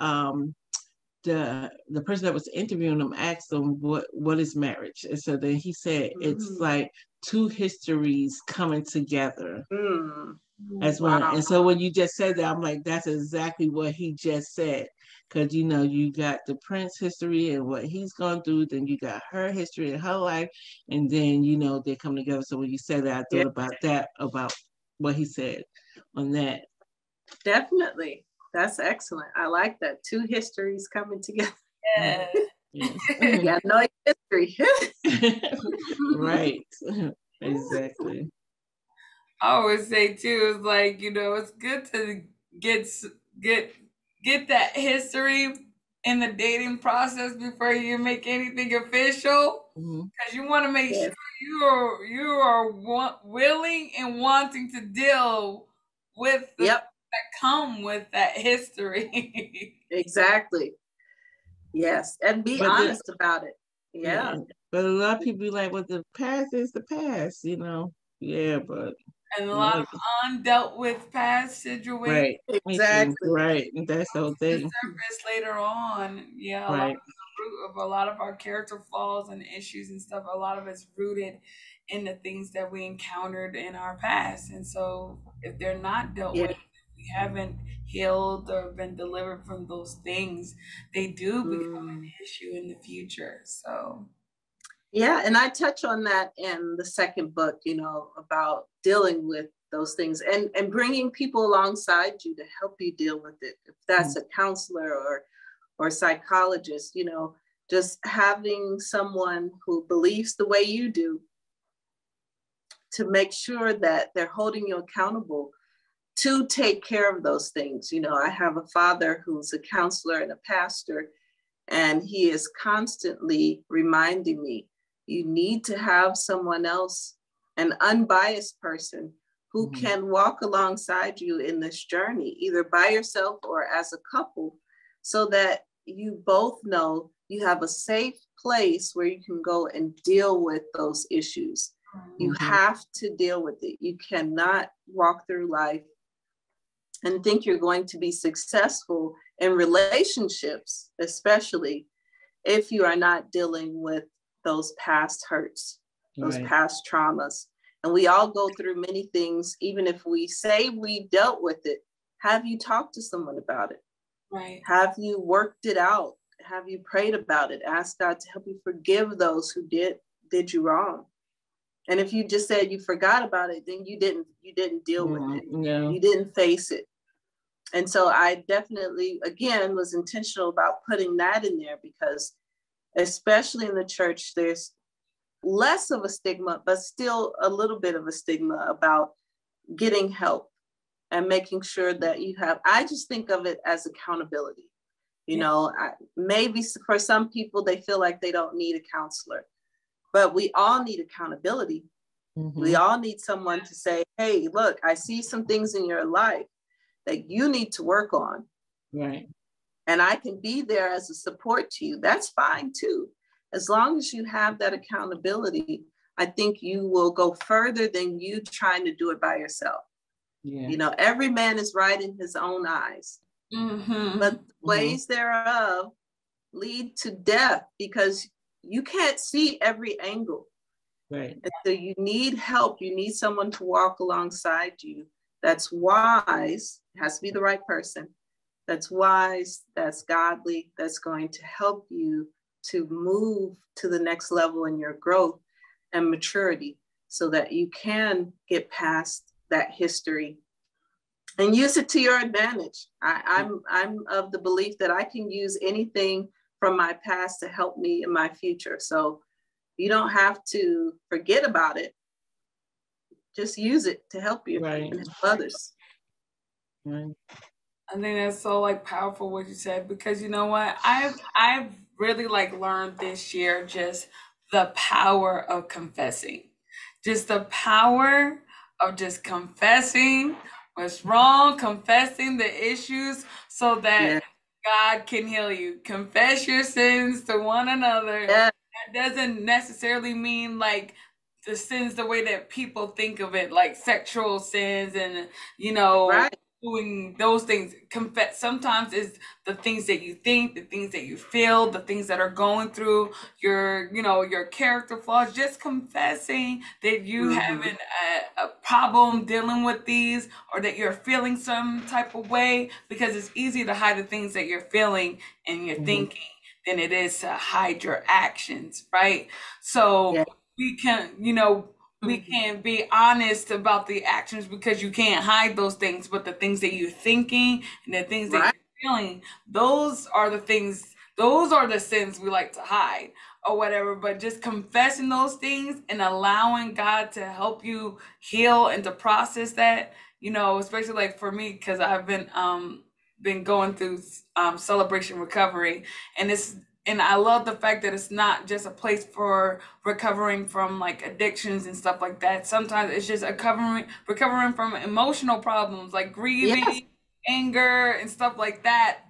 the person that was interviewing him asked him what is marriage, and so then he said it's like two histories coming together as one. And so when you just said that, I'm like, that's exactly what he just said, because you got the Prince history and what he's gone through, then you got her history and her life, and then they come together. So when you said that, I thought about that, about what he said on that. Definitely. That's excellent. I like that. Two histories coming together. Yeah. Yes. Yeah, no history. Right. Exactly. I always say too, it's like, it's good to get that history in the dating process before you make anything official. Because you want to make sure you are willing and wanting to deal with the that come with that history. Exactly. Yes. And be honest about it. Yeah. But a lot of people be like, well, the past is the past, you know. Yeah, but And a lot of undealt with past situations. right. Exactly. Right. And that's the whole thing. Surface later on. Yeah, a lot of the root of a lot of our character flaws and issues and stuff, a lot of it's rooted in the things that we encountered in our past. And so if they're not dealt with, we haven't healed or been delivered from those things, they do become an issue in the future. So yeah, and I touch on that in the second book, you know, about dealing with those things and bringing people alongside you to help you deal with it. If that's a counselor or psychologist, you know, just having someone who believes the way you do to make sure that they're holding you accountable to take care of those things. You know, I have a father who's a counselor and a pastor, and he is constantly reminding me, you need to have someone else, an unbiased person who can walk alongside you in this journey, either by yourself or as a couple, so that you both know you have a safe place where you can go and deal with those issues. You have to deal with it. You cannot walk through life and think you're going to be successful in relationships, especially if you are not dealing with those past hurts, those past traumas. And we all go through many things, even if we say we dealt with it. Have you talked to someone about it? right. Have you worked it out? Have you prayed about it? Ask God to help you forgive those who did you wrong. And if you just said you forgot about it, then you didn't deal with it. You didn't face it. And so I definitely, again, was intentional about putting that in there, because especially in the church, there's less of a stigma, but still a little bit of a stigma about getting help and making sure that you have, I just think of it as accountability. You know, maybe for some people, they feel like they don't need a counselor, but we all need accountability. We all need someone to say, hey, look, I see some things in your life that you need to work on. Right. And I can be there as a support to you. That's fine too. As long as you have that accountability, I think you will go further than you trying to do it by yourself. You know, every man is right in his own eyes, but the ways thereof lead to death, because you can't see every angle. Right. And so you need help. You need someone to walk alongside you that's wise. It has to be the right person. That's wise, that's godly, that's going to help you to move to the next level in your growth and maturity, so that you can get past that history and use it to your advantage. I'm of the belief that I can use anything from my past to help me in my future. So you don't have to forget about it. Just use it to help you and help others. Right. I think that's so like powerful what you said, because you know what, I've really like learned this year just the power of confessing, just the power of just confessing what's wrong, confessing the issues, so that God can heal you. Confess your sins to one another. That doesn't necessarily mean like the sins the way that people think of it, like sexual sins and you know doing those things. Confess sometimes is the things that you think, the things that you feel, the things that are going through your, you know, your character flaws. Just confessing that you having a problem dealing with these, or that you're feeling some type of way, because it's easy to hide the things that you're feeling and you're thinking than it is to hide your actions, right? So we can, you know, we can be honest about the actions, because you can't hide those things, but the things that you're thinking and the things that you're feeling, those are the things, those are the sins we like to hide or whatever. But just confessing those things and allowing God to help you heal and to process that, you know, especially like for me, because I've been going through celebration recovery, and I love the fact that it's not just a place for recovering from like addictions and stuff like that. Sometimes it's just recovering from emotional problems like grieving, anger and stuff like that.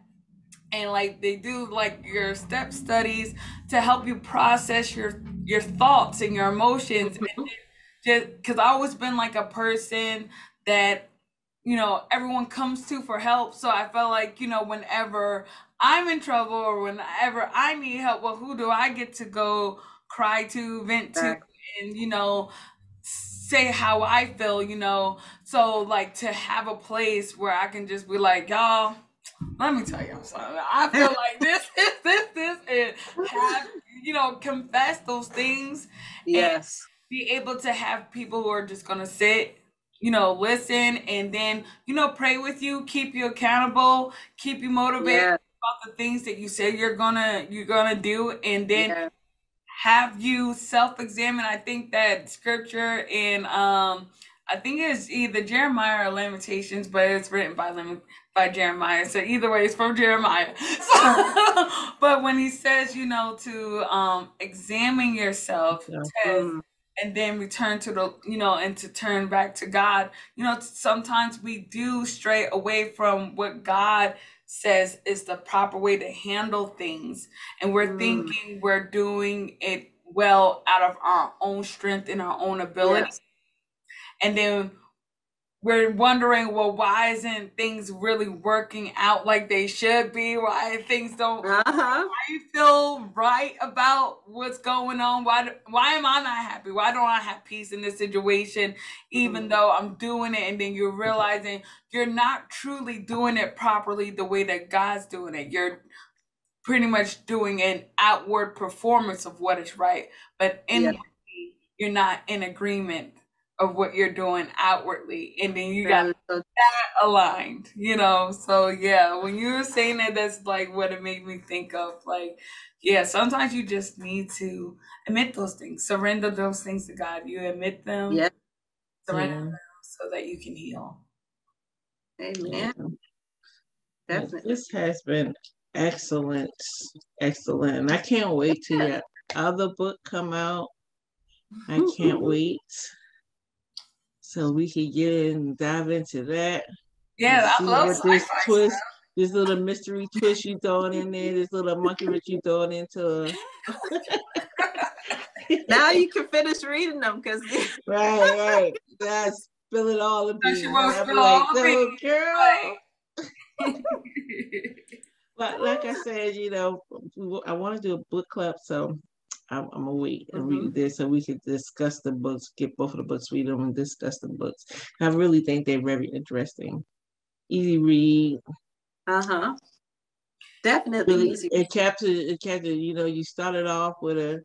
And like they do like your step studies to help you process your thoughts and your emotions. And just because I always been like a person that everyone comes to for help. So I felt like, whenever I'm in trouble or whenever I need help, well, who do I get to go cry to, vent to, and, say how I feel, So like to have a place where I can just be like, y'all, let me tell y'all something. I feel like this, and have, confess those things. Yes. And be able to have people who are just going to sit, listen, and then, pray with you, keep you accountable, keep you motivated about the things that you say you're gonna do, and then have you self-examine. I think that scripture in I think it's either Jeremiah or Lamentations, but it's written by Jeremiah. So either way, it's from Jeremiah. So, but when he says, to examine yourself, test, and then return to the, and to turn back to God, sometimes we do stray away from what God says is the proper way to handle things. And we're thinking we're doing it well out of our own strength and our own ability. Yes. And then we're wondering, well, why isn't things really working out like they should be? Why things don't why you feel right about what's going on? Why am I not happy? Why don't I have peace in this situation, even though I'm doing it? And then you're realizing you're not truly doing it properly the way that God's doing it. You're pretty much doing an outward performance of what is right, but inwardly you're not in agreement of what you're doing outwardly, and then you got that aligned, So yeah, when you were saying that, that's like what it made me think of. Like, yeah, sometimes you just need to admit those things, surrender those things to God. You admit them, surrender them, so that you can heal. Amen. Definitely. This has been excellent. And I can't wait till your other book come out. I can't wait. So we can get in and dive into that. Yeah, I love this twist, this little mystery twist you throwing in there, this little monkey wrench you throwing into. Now you can finish reading them, because right. That's spill it all the beans. I'm like, no, girl. But like I said, I want to do a book club, so I'm gonna wait and read this so we can discuss the books, get both of the books, read them, and discuss the books. I really think they're very interesting, easy read. Definitely really, easy. It captured. You started off with a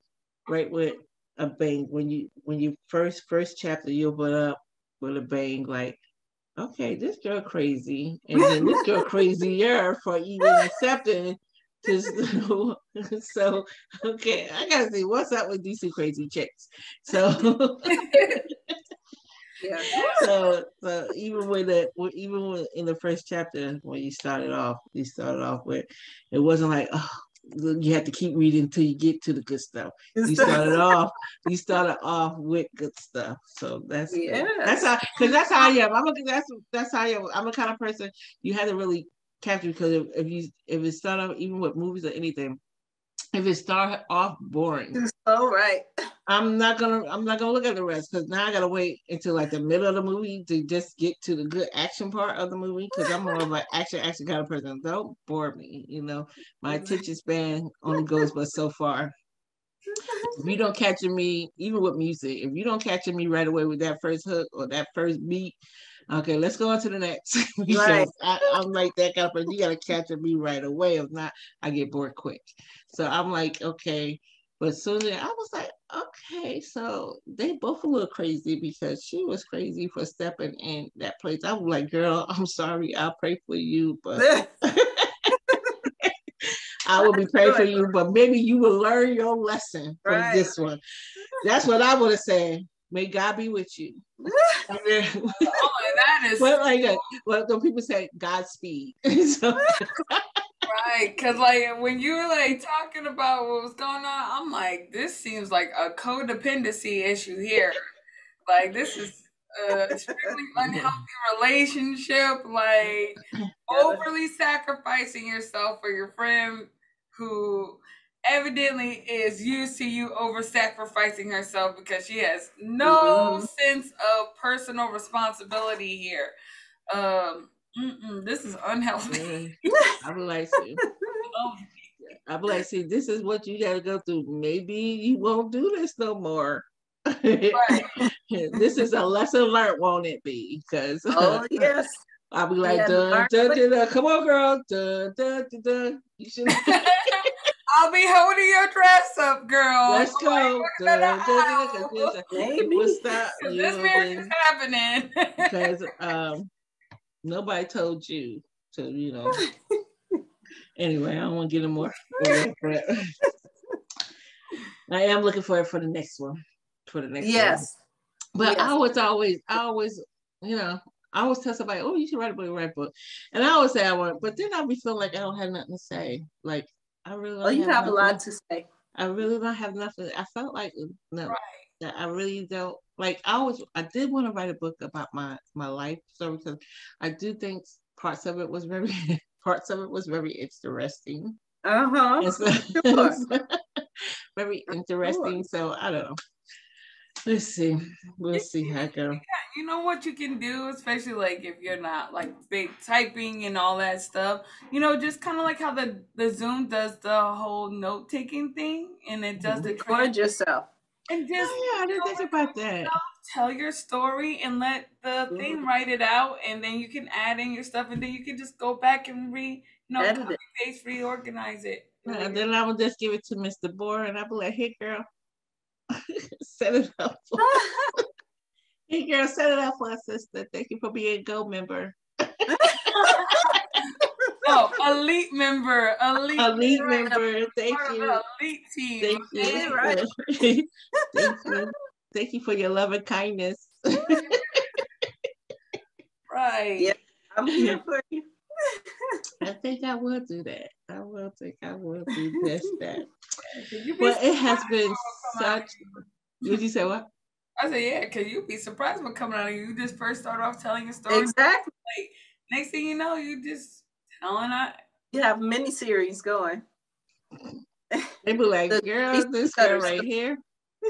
bang. When you first chapter, you open up with a bang, like, okay, this girl crazy, and then this girl crazier for even accepting. So okay, I gotta see what's up with these two crazy chicks. So so even when in the first chapter when you started off with, it wasn't like, oh, you have to keep reading until you get to the good stuff. You started off with good stuff. So that's good. That's how I am. That's how I am. I'm a kind of person you had to really capture, because if it start off, even with movies or anything, if it start off boring, right, I'm not gonna look at the rest, because now I gotta wait until like the middle of the movie to just get to the good action part of the movie, because I'm more of an action kind of person. Don't bore me, my attention span only goes but so far. If you don't catch me, even with music, if you don't catch me right away with that first hook or that first beat, okay, let's go on to the next. Because I'm like that kind of person. You gotta catch me right away. If not, I get bored quick. So I'm like, okay. But soon as I was like, okay, so they both a little crazy, because she was crazy for stepping in that place. I was like, girl, I'm sorry. I'll pray for you, but I will be praying for you, but maybe you will learn your lesson from this one. That's what I would have said. May God be with you. That is well, people say Godspeed. So, right, because like when you were like talking about what was going on, I'm like, this seems like a codependency issue here. Like, this is strictly unhealthy relationship, like overly sacrificing yourself for your friend who evidently is used to you over sacrificing herself because she has no sense of personal responsibility here. This is unhealthy. I would like to. I be like, see, this is what you gotta go through. Maybe you won't do this no more. Right. This is a lesson learned, won't it be? Because yes. I'll be like, dun, dun, dun, dun, come on, girl. Dun, dun, dun, dun. You should I'll be holding your dress up, girl. Let's go. Dun, dun, dun, dun, maybe. Stop you this marriage is happening. Because nobody told you to, Anyway, I don't want to get them more. But I am looking for it for the next one. For the next one. But I always, I always tell somebody, oh, you should write a book. And I always say I want, but then I'll be feeling like I don't have nothing to say. Like, I really don't you have a lot to say. I really don't have nothing. I felt like that I really don't. Like, I did want to write a book about my life story because I do think parts of it was very interesting. Very interesting. So I don't know. Let's see. We'll see how it goes. You know what you can do, especially like if you're not like big typing and all that stuff. Just kind of like how the Zoom does the whole note taking thing, and it does the record yourself. And just I didn't think about that. Tell your story and let the thing write it out, and then you can add in your stuff, and then you can just go back and copy paste, reorganize it. And then I would just give it to Miss Deborah, and I'll be like, "Hey, girl, set it up." Hey, girl, set it up for us, sister. Thank you for being a Go member. Elite member. Elite member. Thank you. Elite team. Thank you. Right. Thank you. Thank you for your love and kindness. Right. Yeah, I'm here for you. I think I will do that. I will do just that. But it has been such. Would you say what? I said, yeah, because you'd be surprised what coming out of you. You just first start off telling your story. Exactly. Like, next thing you know, you just telling it. You have mini series going. They be like, girl, this girl right here.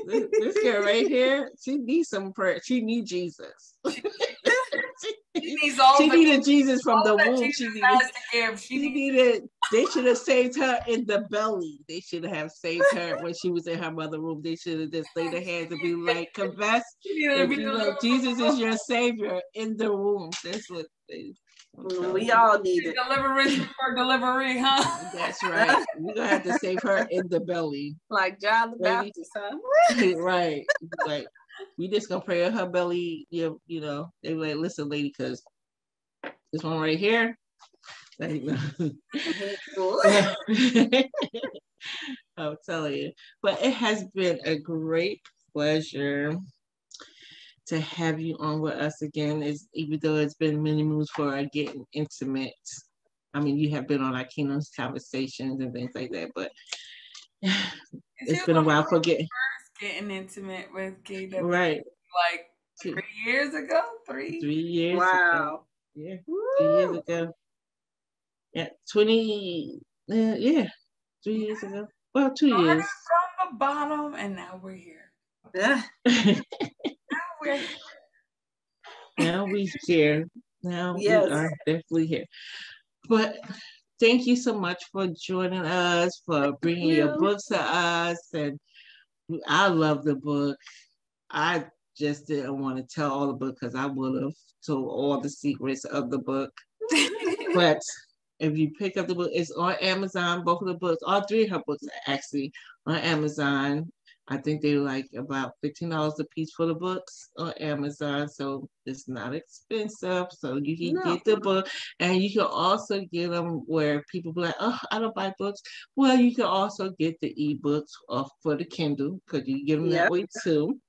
This girl right here, she needs some prayer. She needs Jesus. She needed Jesus from the womb. She needed. They should have saved her in the belly. They should have saved her when she was in her mother's womb. They should have just laid their hands and be like, confess that Jesus is your savior in the womb. That's what they. We all need it. Deliverance before delivery, huh? That's right. We're gonna have to save her in the belly. Like John the Baptist, huh? Right. Like, we just gonna pray in her belly. They be like, listen, lady, because this one right here. I'm telling you. But it has been a great pleasure to have you on with us again, even though it's been many moons for our getting intimate. I mean, you have been on our Kingdoms conversations and things like that, but it's been a while for getting intimate with KW. Right. Like 3 years ago? 3 years wow. ago. Yeah. Woo. 3 years ago. Yeah. 20 yeah. 3 years ago. Well, 2 years. From the bottom, and now we're here. Yeah. Now we're here. Now we are definitely here. But thank you so much for joining us, for bringing your books to us. And I love the book. I just didn't want to tell all the book because I would have told all the secrets of the book. But if you pick up the book, it's on Amazon. Both of the books, all 3 of her books are actually on Amazon. I think they're like about $15 a piece for the books on Amazon. So it's not expensive. So you can get the book, and you can also get them where people be like, oh, I don't buy books. Well, you can also get the ebooks for the Kindle because you can get them that way too.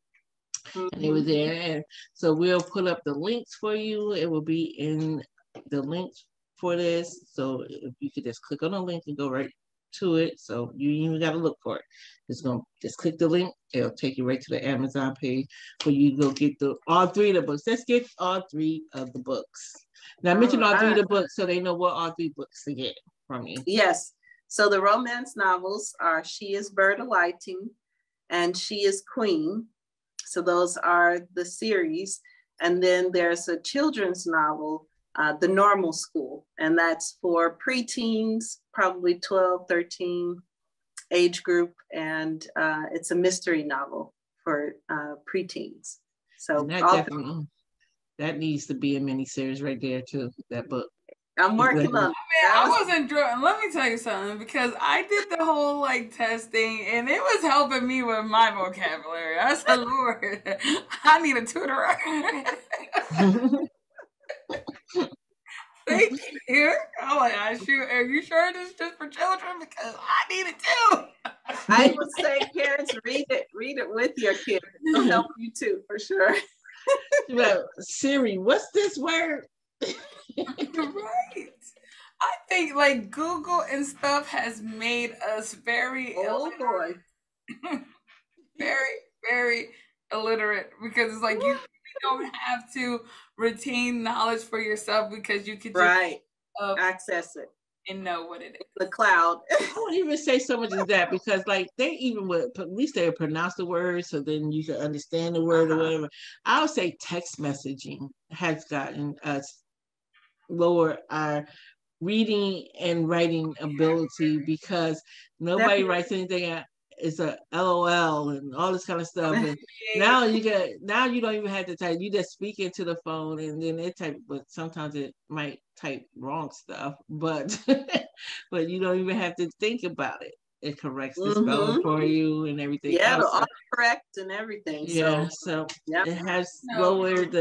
Mm-hmm. And they were there. And so we'll put up the links for you. It will be in the links for this. So if you could just click on the link and go right to it, so you even got to look for it. Just click the link. It'll take you right to the Amazon page where you go get all three of the books. Let's get all three of the books. Now, I mentioned all three of the books so they know what all three books to get from you. Yes. So the romance novels are She is Bird Alighting and She is Queen. So those are the series. And then there's a children's novel, The Normal School, and that's for preteens, probably 12, 13 age group. And it's a mystery novel for preteens. So that needs to be a miniseries right there too, that book. I'm working on it. I wasn't drawing. Let me tell you something, because I did the whole like testing and it was helping me with my vocabulary. I said, Lord, I need a tutor. Thank you. I'm like, are you sure this is just for children? Because I need it too. I would say parents read it with your kids. It'll help you too, for sure. Well, Siri, what's this word? Right. I think like Google and stuff has made us very illiterate. Very, very illiterate, because it's like you don't have to retain knowledge for yourself, because you could just access it and know what it is. The cloud. I wouldn't even say so much as that, because like they even would, at least they would pronounce the word so then you can understand the word or whatever. I would say text messaging has gotten us lower our reading and writing ability, because nobody writes anything. It's a LOL and all this kind of stuff. And now you don't even have to type. You just speak into the phone and then it type. But sometimes it might type wrong stuff. But but you don't even have to think about it. It corrects the spelling for you and everything. Yeah, it'll autocorrect and everything. Yeah, so it has lowered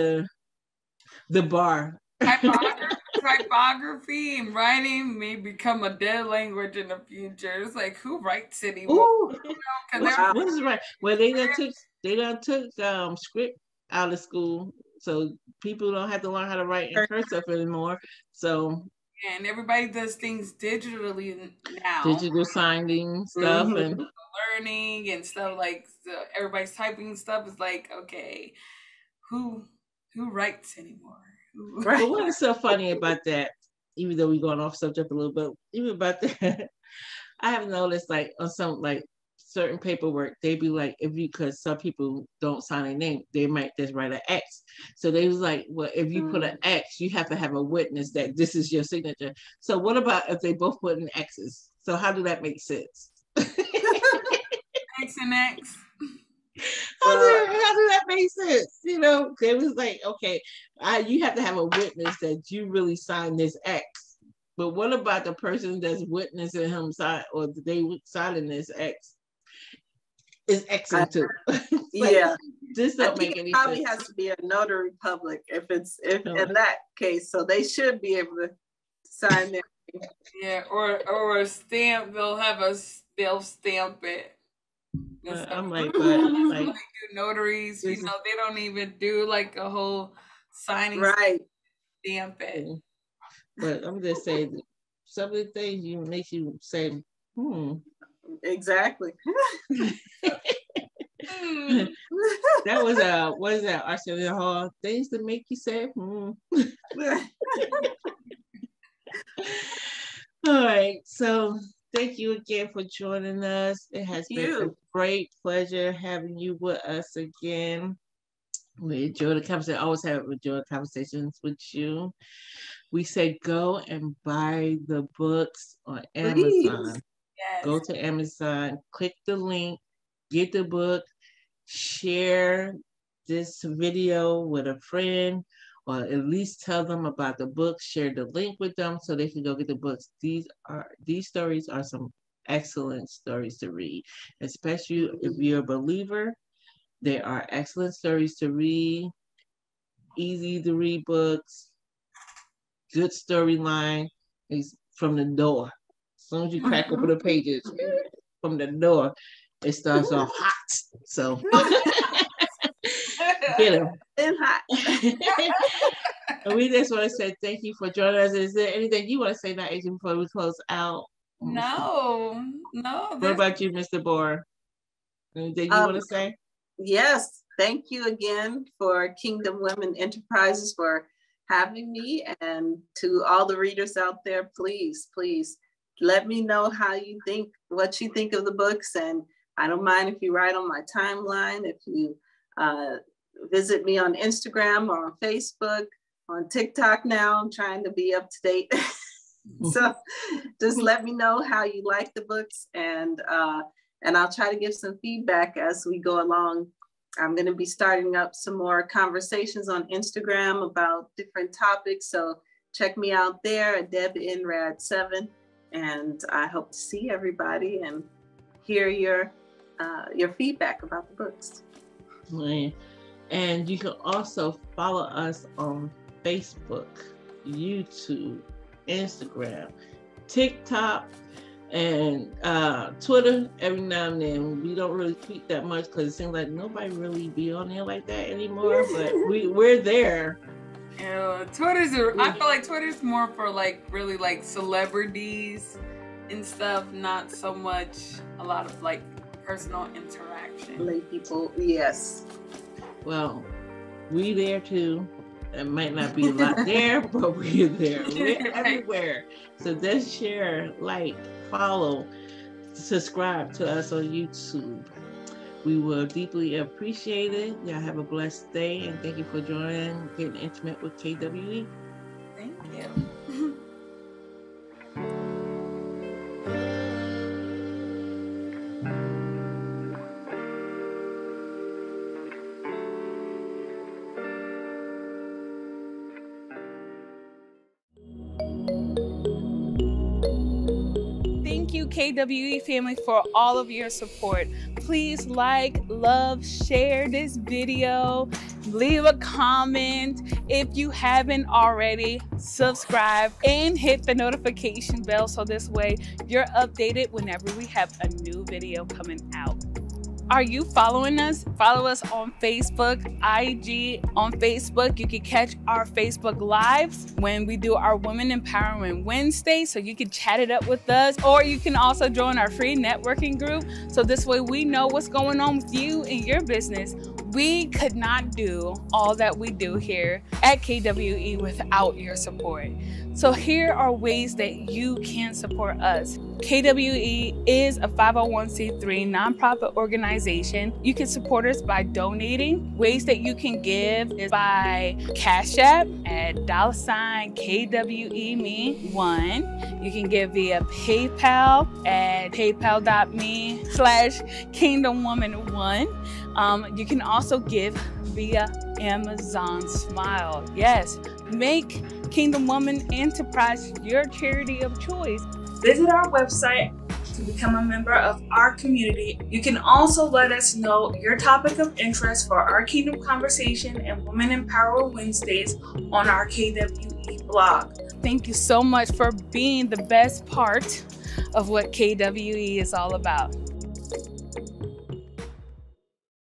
the bar. Typography and writing may become a dead language in the future. It's like, who writes anymore? What is right? Well, they done took script out of school, so people don't have to learn how to write in cursive anymore. So and everybody does things digitally now. Digital signing stuff and learning and stuff, like everybody's typing stuff. Is like, okay, who writes anymore? But what is so funny about that, even though we're going off subject a little bit, even about that, I have noticed like on some like certain paperwork, they be like, because some people don't sign a name, they might just write an X. So they was like, well, if you put an X, you have to have a witness that this is your signature. So what about if they both put in X's? So how do that make sense? X and X. How does that make sense? You know, it was like, okay, you have to have a witness that you really signed this X. But what about the person that's witnessing him sign, or they signing this X? Is X too? Yeah, this don't make any sense. Probably has to be a notary public if in that case. So they should be able to sign their name. Yeah, or a stamp. They'll stamp it. I'm like, but like notaries, they don't even do like a whole signing stamp it. But I'm just saying, some of the things make you say, Exactly. That was what is that? Arsenio Hall, things that make you say, All right, so thank you again for joining us. It has been a great pleasure having you with us again. We enjoy the conversation. I always have enjoyed conversations with you. We say go and buy the books on Amazon. Yes. Go to Amazon, click the link, get the book, share this video with a friend, or at least tell them about the book, share the link with them so they can go get the books. These stories are some excellent stories to read, especially if you're a believer. They are excellent stories to read, easy to read books, good storyline is from the door. As soon as you crack open the pages, from the door, it starts off hot. So get them. And hot. We just want to say thank you for joining us. Is there anything you want to say now, Agent, before we close out? No. What about you, Miss Deborah? Anything you want to say? Yes. Thank you again for Kingdom Women Enterprises for having me, and to all the readers out there, please let me know what you think of the books. And I don't mind if you write on my timeline, if you visit me on Instagram or on Facebook, on TikTok now. I'm trying to be up to date. So just let me know how you like the books, and I'll try to give some feedback as we go along. I'm going to be starting up some more conversations on Instagram about different topics. So check me out there at DebNRad7. And I hope to see everybody and hear your feedback about the books. And you can also follow us on Facebook, YouTube, Instagram, TikTok, and Twitter. Every now and then. We don't really tweet that much because it seems like nobody really be on there like that anymore, but we're there. Yeah, I feel like Twitter's more for like really like celebrities and stuff, not so much a lot of like personal interaction. Lay people, yes. Well, we there too. It might not be a lot there, but we're there. We're everywhere. So just share, like, follow, subscribe to us on YouTube. We will deeply appreciate it. Y'all have a blessed day, and thank you for joining Getting Intimate with KWE. Thank you. Thank you, KWE family, for all of your support. Please like, love, share this video, leave a comment. If you haven't already, subscribe and hit the notification bell so this way you're updated whenever we have a new video coming out. Are you following us? Follow us on Facebook, IG. On Facebook, you can catch our Facebook Lives when we do our Women Empowerment Wednesday, so you can chat it up with us, or you can also join our free networking group, so this way we know what's going on with you and your business. We could not do all that we do here at KWE without your support. So here are ways that you can support us. KWE is a 501c3 nonprofit organization. You can support us by donating. Ways that you can give is by Cash App at $KWEme1. You can give via PayPal at paypal.me/KingdomWoman1. You can also give via Amazon Smile. Yes, make Kingdom Woman Enterprise your charity of choice. Visit our website to become a member of our community. You can also let us know your topic of interest for our Kingdom Conversation and Women Empower Wednesdays on our KWE blog. Thank you so much for being the best part of what KWE is all about.